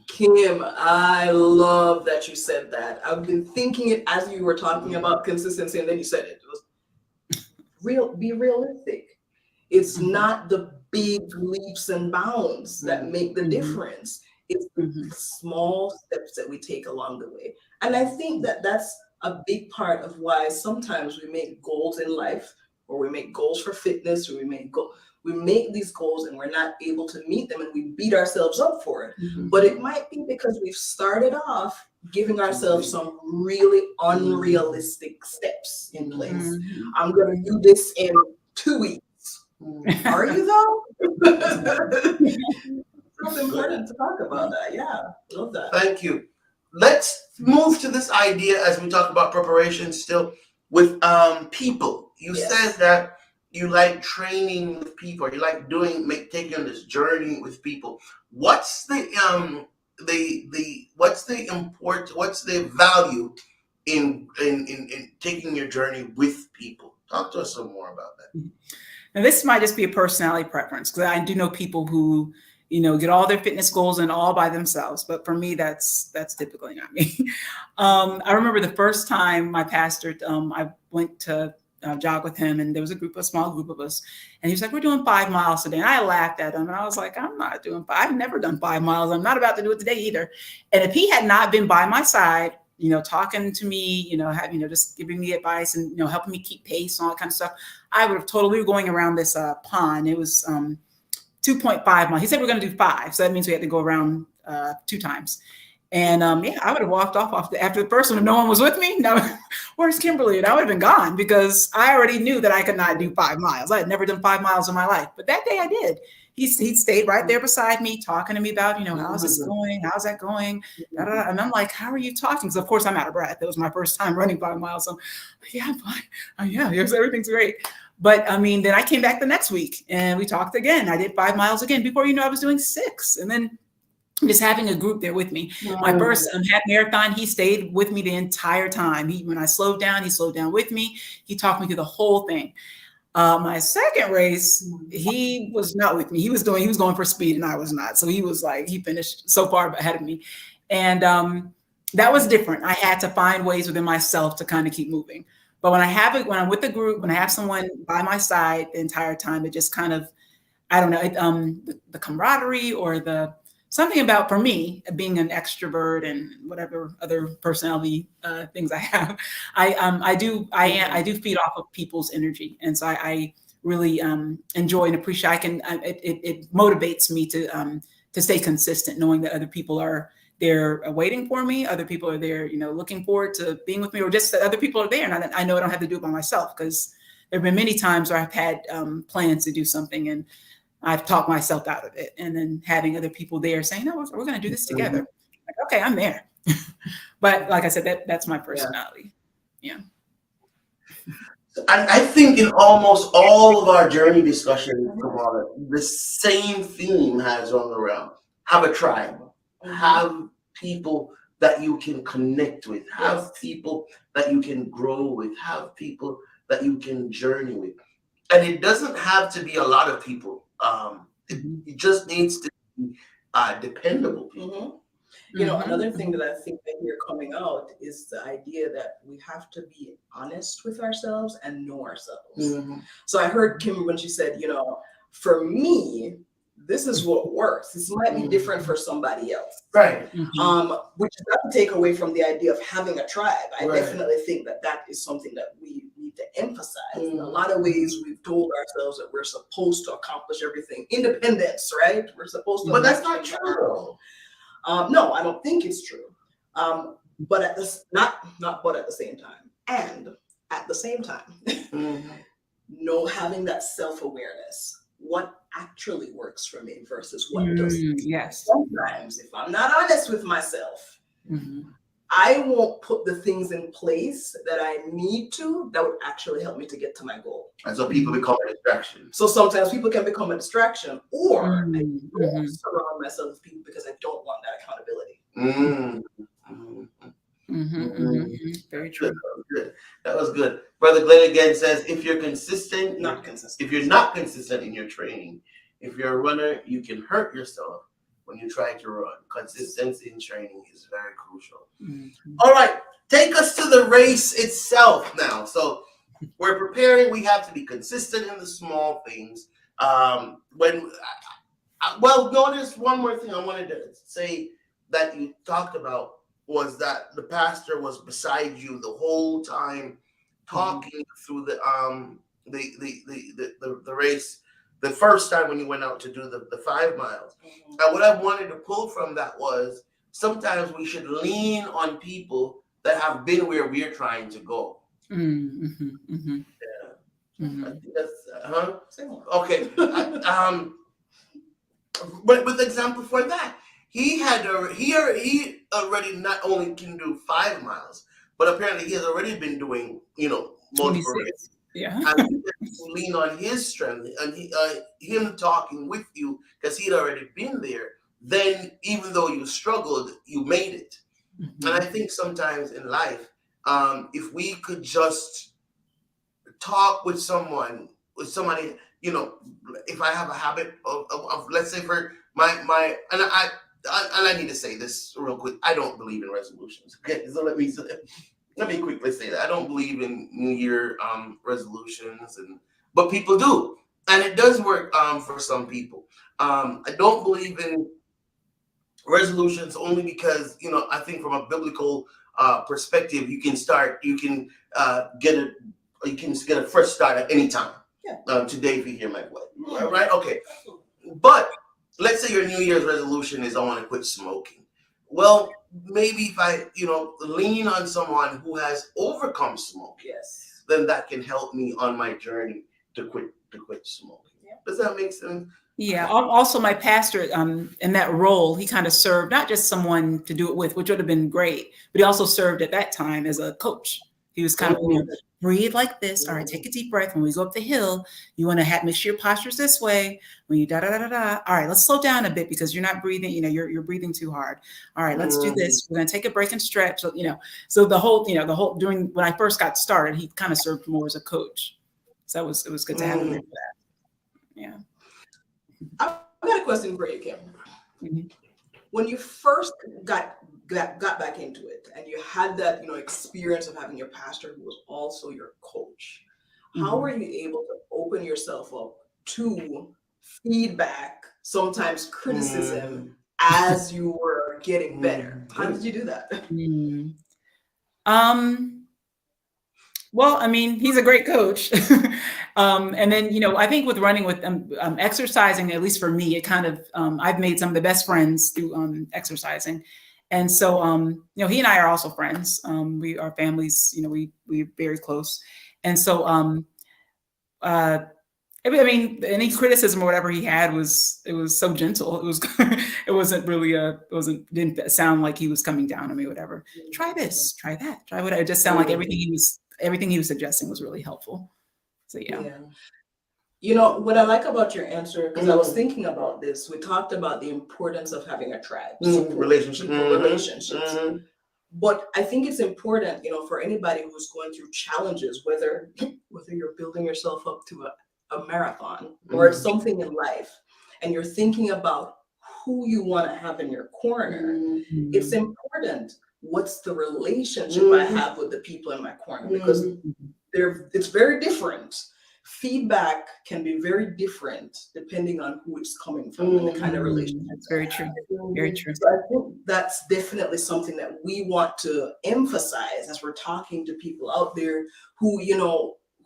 Kim, I love that you said that. I've been thinking it as you were talking about consistency, and then you said it. It was be realistic. It's not the big leaps and bounds that make the difference. It's the small steps that we take along the way. And I think that that's a big part of why sometimes we make goals in life, or we make goals for fitness, or we make these goals and we're not able to meet them, and we beat ourselves up for it. But it might be because we've started off giving ourselves some really unrealistic steps in place. I'm going to do this in 2 weeks. Are you though? It's important to talk about that. Yeah, love that. Thank you. Let's move to this idea as we talk about preparation still with people. You said that you like training with people. You like taking on this journey with people. What's the value in taking your journey with people? Talk to us some more about that. Now, this might just be a personality preference, because I do know people who get all their fitness goals and all by themselves. But for me, that's typically not me. I remember the first time my pastor, I went to jog with him, and there was a small group of us, and he was like, we're doing 5 miles today. And I laughed at him, and I was like, I'm not doing 5. I've never done 5 miles. I'm not about to do it today either. And if he had not been by my side, talking to me, just giving me advice and, helping me keep pace and all that kind of stuff, I would have totally going around this pond. It was 2.5 miles. He said we're going to do 5. So that means we had to go around 2 times. And I would have walked off after the first one if no one was with me. No, where's Kimberly? And I would have been gone, because I already knew that I could not do 5 miles. I had never done 5 miles in my life. But that day I did. He stayed right there beside me, talking to me about, how's this going? How's that going? And I'm like, how are you talking? Because of course I'm out of breath. It was my first time running 5 miles. So yeah, everything's great. But then I came back the next week and we talked again. I did 5 miles again. Before I was doing 6. And then just having a group there with me. My first half marathon, he stayed with me the entire time. When I slowed down, he slowed down with me. He talked me through the whole thing. My second race, he was not with me. He was going for speed and I was not. So he was like, he finished so far ahead of me. And that was different. I had to find ways within myself to kind of keep moving. But when I'm with a group, when I have someone by my side the entire time, it just kind of, I don't know, the camaraderie or something about, for me, being an extrovert and whatever other personality things I have, I do feed off of people's energy, and so I really enjoy and appreciate. It motivates me to to stay consistent, knowing that other people are there waiting for me. Other people are there, looking forward to being with me, or just that other people are there. And I know I don't have to do it by myself, because there have been many times where I've had plans to do something and I've talked myself out of it. And then having other people there saying, no, we're going to do this together. Like, okay, I'm there. But like I said, that's my personality. Yeah. I think in almost all of our journey discussions, Kamala, the same theme has run around. Have a tribe. Have people that you can connect with. Have people that you can grow with. Have people that you can journey with. And it doesn't have to be a lot of people. It just needs to be dependable people. Another thing that I think that here coming out is the idea that we have to be honest with ourselves and know ourselves. So I heard Kim when she said, for me, this is what works. This might be different for somebody else. Right. Which doesn't take away from the idea of having a tribe. I definitely think that is something that we need to emphasize. In a lot of ways, we've told ourselves that we're supposed to accomplish everything. Independence, right? We're supposed to. But that's not true. No, I don't think it's true. But at this, not but at the same time, and at the same time, having that self-awareness. What actually works for me versus what doesn't. Yes. Sometimes, if I'm not honest with myself, I won't put the things in place that I need to that would actually help me to get to my goal. And so people become a distraction. So sometimes people can become a distraction, or I don't surround myself with people because I don't want that accountability. Very true. That was good. Brother Glenn again says, if you're Not consistent. if you're not consistent in your training, if you're a runner, you can hurt yourself when you try to run. Consistency in training is very crucial. All right, take us to the race itself now. So we're preparing. We have to be consistent in the small things. Notice one more thing I wanted to say that you talked about was that the pastor was beside you the whole time, talking through the race. The first time when you went out to do the 5 miles. And what I wanted to pull from that was sometimes we should lean on people that have been where we're trying to go. I think that's okay. But with example for that, he already not only can do 5 miles, but apparently he has already been doing multiple races. Yeah. And you lean on his strength and him talking with you because he'd already been there. Then even though you struggled, you made it. And I think sometimes in life, if we could just talk with somebody, if I have a habit of let's say for my and I need to say this real quick. I don't believe in resolutions. Okay, so let me quickly say that I don't believe in New Year resolutions, but people do, and it does work for some people. I don't believe in resolutions only because I think from a biblical perspective, you can get a fresh start at any time. Today, if you hear my voice, right? Okay, but let's say your New Year's resolution is I want to quit smoking. Well, maybe if I, lean on someone who has overcome smoking, then that can help me on my journey to quit smoking. Does that make sense? Yeah. Also, my pastor, in that role, he kind of served not just someone to do it with, which would have been great, but he also served at that time as a coach. He was kind of, breathe like this. All right, take a deep breath. When we go up the hill, you want to make sure your posture's this way. When you da-da-da-da-da. All right, let's slow down a bit because you're not breathing, you're breathing too hard. All right, let's do this. We're going to take a break and stretch. So, so the whole during when I first got started, he kind of served more as a coach. So it was good to have him there for that. Yeah. I've got a question for you, Kim. When you first got back into it and you had that experience of having your pastor who was also your coach, how were you able to open yourself up to feedback, sometimes criticism, as you were getting better? How did you do that? Well, I mean, he's a great coach. And then, I think with running with exercising, at least for me, it kind of, I've made some of the best friends through exercising. And so, he and I are also friends. Our families, we're very close. And so, I mean, any criticism or whatever he had it was so gentle. It was, it wasn't really didn't sound like he was coming down on me, whatever. Try this, try that, try whatever. It just sounded like everything he was suggesting was really helpful. So yeah. What I like about your answer, because I was thinking about this, we talked about the importance of having a tribe, Relationships. relationships. But I think it's important, for anybody who's going through challenges, whether you're building yourself up to a marathon or something in life, and you're thinking about who you want to have in your corner, it's important. What's the relationship I have with the people in my corner? Because it's very different. Feedback can be very different depending on who it's coming from and the kind of relationship. That's very true. Very true. So I think that's definitely something that we want to emphasize as we're talking to people out there who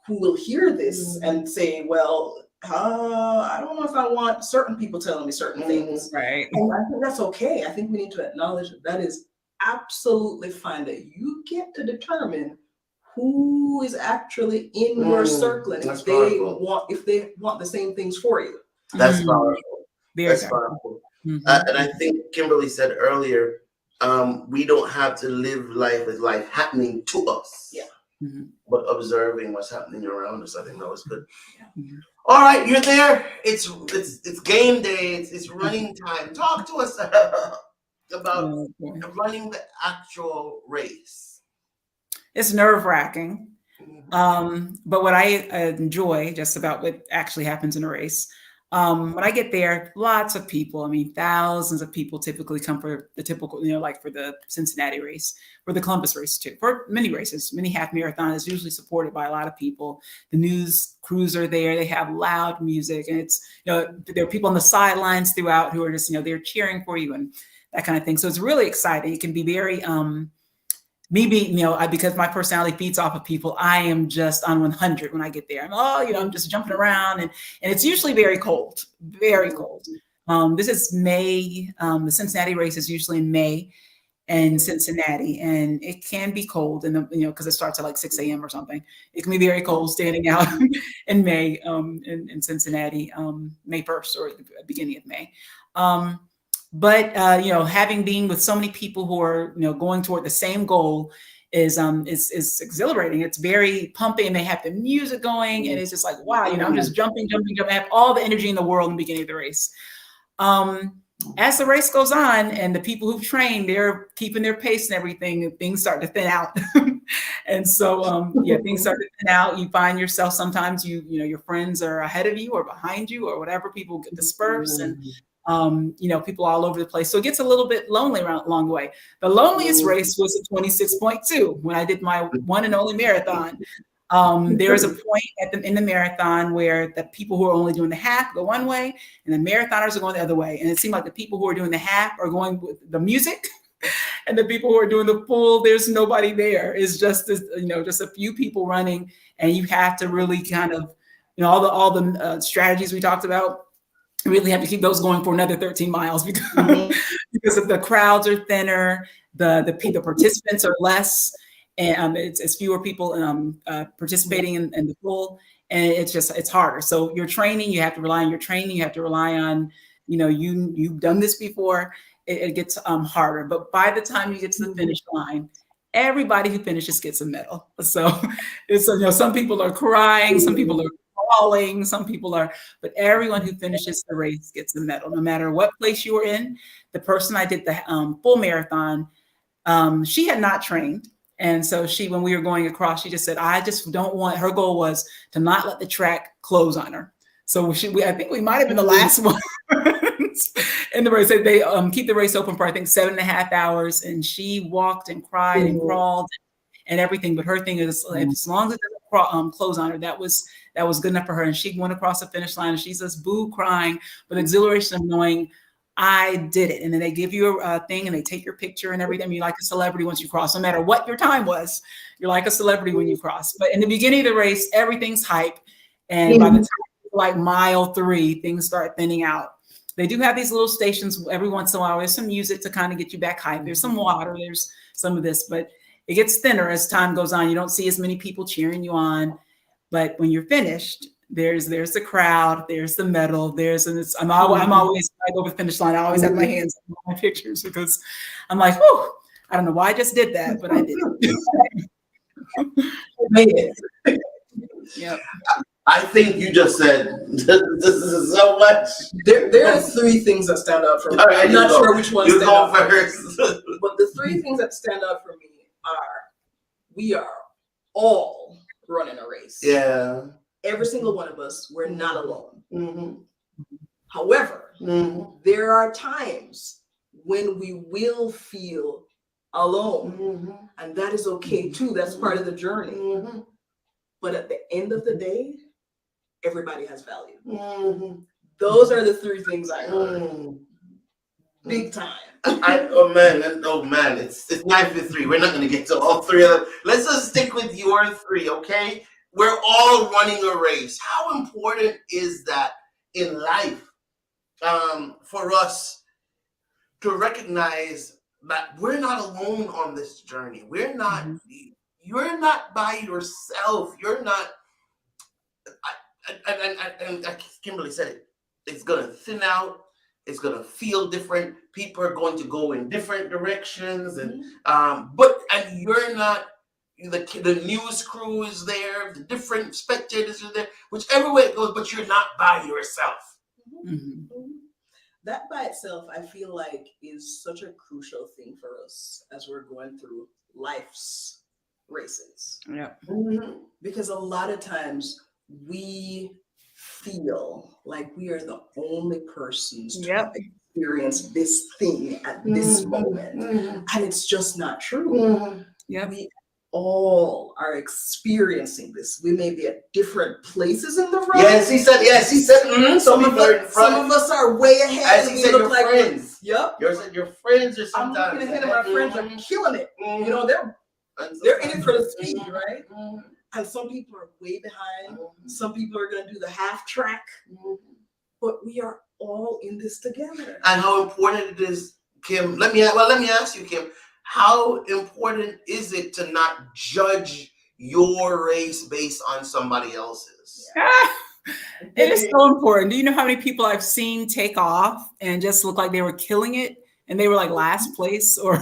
will hear this and say, well, I don't know if I want certain people telling me certain things. Right. And I think that's okay. I think we need to acknowledge that is absolutely fine, that you get to determine who is actually in your circle and if they want the same things for you. That's powerful. That's powerful. And I think Kimberly said earlier, we don't have to live life as life happening to us. Yeah. But observing what's happening around us. I think that was good. Yeah. All right, you're there. It's game day. It's running time. Talk to us about running the actual race. It's nerve-wracking. But what I enjoy just about what actually happens in a race, when I get there, lots of people, I mean, thousands of people typically come for the typical, like for the Cincinnati race, for the Columbus race too, for many races, many half marathons is usually supported by a lot of people. The news crews are there. They have loud music, and it's, there are people on the sidelines throughout who are just, they're cheering for you and that kind of thing. So it's really exciting. It can be very, me being, because my personality feeds off of people, I am just on 100 when I get there. I'm just jumping around, and it's usually very cold, very cold. This is May. The Cincinnati race is usually in May in Cincinnati, and it can be cold, and because it starts at like 6 a.m. or something. It can be very cold standing out in May in Cincinnati, May 1st or the beginning of May. But having been with so many people who are going toward the same goal is exhilarating. It's very pumping. They have the music going, and it's just like, wow, I'm just jumping. I have all the energy in the world in the beginning of the race. As the race goes on, and the people who've trained, they're keeping their pace and everything, and things start to thin out. And so things start to thin out. You find yourself sometimes your friends are ahead of you or behind you or whatever. People get dispersed and people all over the place. So it gets a little bit lonely along the way. The loneliest race was at 26.2 when I did my one and only marathon. There is a point in the marathon where the people who are only doing the half go one way and the marathoners are going the other way. And it seemed like the people who are doing the half are going with the music and the people who are doing the full, there's nobody there. It's just just a few people running, and you have to really kind of, all the strategies we talked about, really have to keep those going for another 13 miles because of the crowds are thinner, the participants are less, and it's fewer people participating in the full, and it's harder. So your training, you have to rely on your training. You have to rely on, you've done this before. It gets harder. But by the time you get to the finish line, everybody who finishes gets a medal. So it's some people are crying, some people are crawling, some people are, but everyone who finishes the race gets a medal, no matter what place you were in. The person I did the full marathon, she had not trained. And so when we were going across, she just said, I just don't want, her goal was to not let the track close on her. So I think we might've been the last one in the race. They keep the race open for, I think, 7.5 hours. And she walked and cried and crawled and everything. But her thing is, as long as it doesn't close on her, that was good enough for her. And she went across the finish line and she's just boo crying with exhilaration of knowing I did it. And then they give you a thing and they take your picture and everything. You're like a celebrity once you cross, no matter what your time was, you're like a celebrity when you cross. But in the beginning of the race, everything's hype. And by the time like mile 3, things start thinning out. They do have these little stations every once in a while. There's some music to kind of get you back hyped. There's some water. There's some of this, but it gets thinner as time goes on. You don't see as many people cheering you on. But when you're finished, there's the crowd, there's the medal, I'm always, I go over the finish line. I always have my hands on my pictures because I'm like, whew, I don't know why I just did that, but I did it. Made it. Yep. I think you just said this is so much. There are 3 things that stand out for me. Right, I'm not sure which ones you stand go out for me. first. But the 3 things that stand out for me are we are all running a race. Yeah. Every single one of us, we're not alone. Mm-hmm. However, Mm-hmm. there are times when we will feel alone. Mm-hmm. And that is okay too. That's part of the journey. Mm-hmm. But at the end of the day, everybody has value. Mm-hmm. Those are the 3 things I heard. Mm-hmm. Big time. Oh man, it's 9:53. We're not gonna get to all 3 of them. Let's just stick with your 3, okay? We're all running a race. How important is that in life for us to recognize that we're not alone on this journey? We're not. You're not by yourself. You're not. And Kimberly said it. It's gonna thin out. It's gonna feel different. People are going to go in different directions, and you're not. The news crew is there. The different spectators are there. Whichever way it goes, but you're not by yourself. Mm-hmm. That by itself, I feel like, is such a crucial thing for us as we're going through life's races. Yeah. Mm-hmm. Because a lot of times we feel like we are the only persons to experience this thing at this moment. Mm-hmm. And it's just not true. Mm-hmm. Yeah. We all are experiencing this. We may be at different places in the road. Yes, he said. Mm-hmm. Some of us are way ahead. As And he we said, look your like friends. Yep. Your friends are I'm sometimes. looking ahead and my friends are killing it. Mhm. You know, they're in it for the speed, Mhm. right? Mhm. And some people are way behind. Mhm. Some people are going to do the half track. Mhm. But we are all in this together. And how important it is, Kim. Let me ask you, Kim. How important is it to not judge your race based on somebody else's? It is so important. Do you know how many people I've seen take off and just look like they were killing it and they were like last place or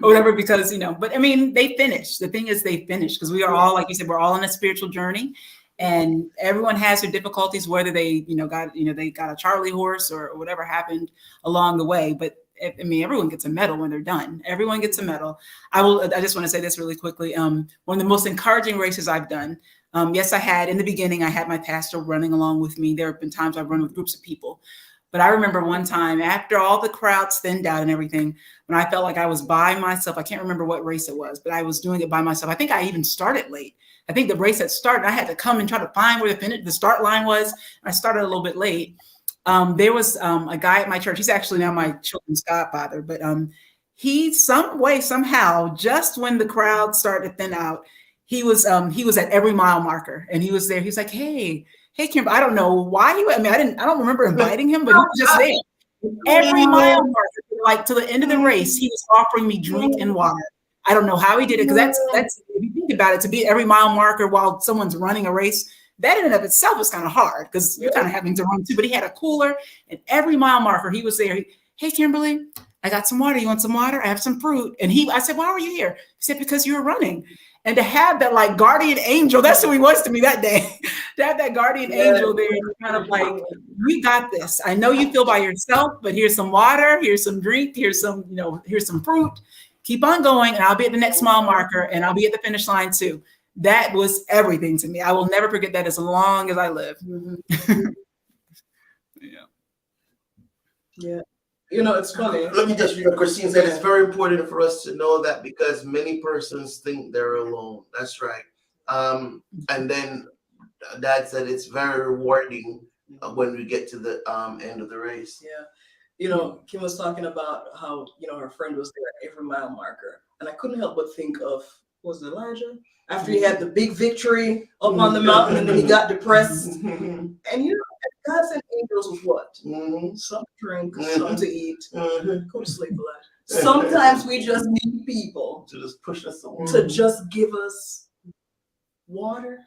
whatever because, but I mean, they finished. The thing is they finished because we are all, like you said, we're all on a spiritual journey and everyone has their difficulties, whether they, they got a Charlie horse or whatever happened along the way. But I mean, everyone gets a medal when they're done. Everyone gets a medal. I just want to say this really quickly. One of the most encouraging races I've done. Yes, in the beginning, I had my pastor running along with me. There have been times I've run with groups of people. But I remember one time after all the crowds thinned out and everything, when I felt like I was by myself, I can't remember what race it was, but I was doing it by myself. I think I even started late. I think the race had started. I had to come and try to find where the start line was. I started a little bit late. There was a guy at my church. He's actually now my children's godfather, but he somehow, just when the crowd started to thin out, he was at every mile marker and he was there. He's like, hey, Kimber, I don't know why I don't remember inviting him, but he was just there. Every mile marker, like to the end of the race, he was offering me drink and water. I don't know how he did it, because that's if you think about it, to be at every mile marker while someone's running a race, that in and of itself is kind of hard because you're kind of having to run too. But he had a cooler and every mile marker, he was there. Hey, Kimberly, I got some water. You want some water? I have some fruit. And I said, why were you here? He said, because you were running. And to have that like guardian angel, that's who he was to me that day. To have that guardian angel there, kind of like, we got this. I know you feel by yourself, but here's some water, here's some drink, here's some fruit. Keep on going, and I'll be at the next mile marker, and I'll be at the finish line too. That was everything to me. I will never forget that as long as I live. Yeah. It's funny. Let me just read what Christine said. It's very important for us to know that because many persons think they're alone. That's right. And then Dad said it's very rewarding when we get to the end of the race. Yeah. Kim was talking about how, her friend was there at every mile marker. And I couldn't help but think of was it Elijah? After he had the big victory up on the mountain, and then he got depressed. And God sent angels with what? Some to drink, some to eat. Go to sleep, Elijah. Sometimes we just need people To just push us along. to just give us water,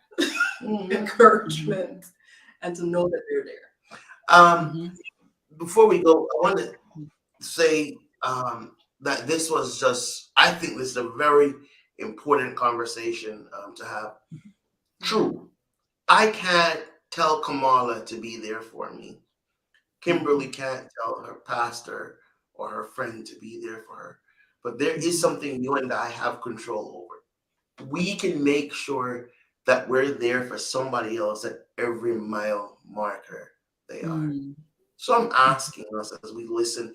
encouragement, and to know that they're there. Before we go, I want to say that this was just, I think this is a very important conversation to have. True, I can't tell Kamala to be there for me. Kimberly can't tell her pastor or her friend to be there for her. But there is something you and I have control over. We can make sure that we're there for somebody else at every mile marker they are. So I'm asking us as we listen,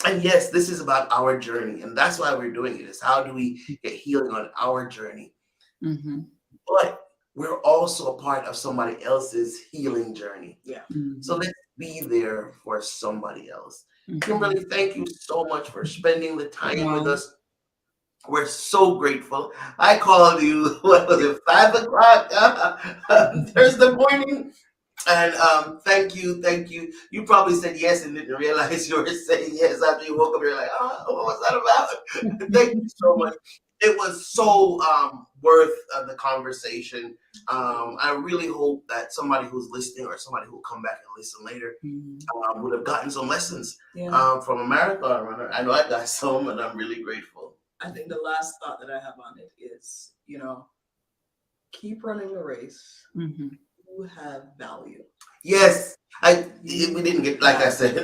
and yes, this is about our journey, and that's why we're doing it, is how do we get healing on our journey? But we're also a part of somebody else's healing journey. So let's be there for somebody else. Kimberly, thank you so much for spending the time with us. We're so grateful. I called you, what was it, 5 o'clock Thursday morning? And thank you. You probably said yes and didn't realize you were saying yes after you woke up. You're like, oh, what was that about? Thank you so much. It was so worth the conversation. I really hope that somebody who's listening or somebody who will come back and listen later would have gotten some lessons from a marathon runner. I know I got some, and I'm really grateful. I think the last thought that I have on it is, keep running the race. You have value. Yes, we didn't get, like I said,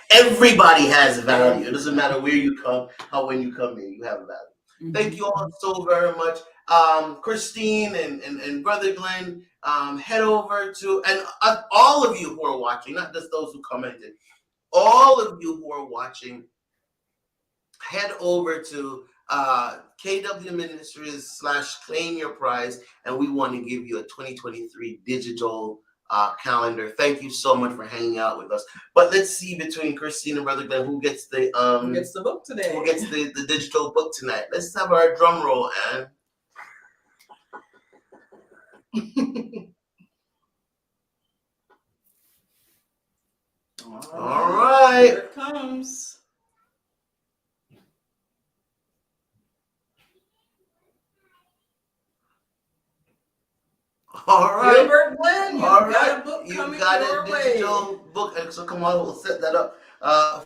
everybody has value. It doesn't matter where you come, when you come in, you have value. Thank you all so very much. Christine and Brother Glenn, head over to, and all of you who are watching, not just those who commented, all of you who are watching, head over to KW Ministries /Claim Your Prize, and we want to give you a 2023 digital calendar. Thank you so much for hanging out with us. But let's see, between Christine and Brother Glenn, who gets the book today? Who gets the digital book tonight? Let's have our drum roll, Anne. All right. Here it comes. All right. Gilbert Glenn, got a book coming your way. Digital book, and so come on, we'll set that up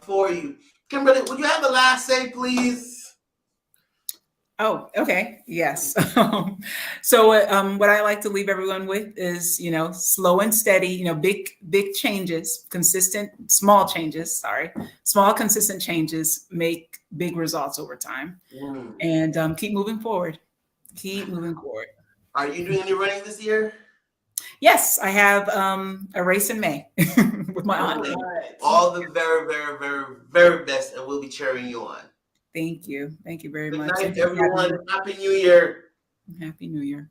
for you. Kimberly, would you have the last say, please? Oh, okay. Yes. So what I like to leave everyone with is, slow and steady, big changes, small, consistent changes make big results over time. And keep moving forward. Are you doing any running this year? Yes, I have a race in May with my aunt. All the very, very, very, very best, and we'll be cheering you on. Thank you. Thank you very much. Good night, everyone. Happy New Year. Happy New Year.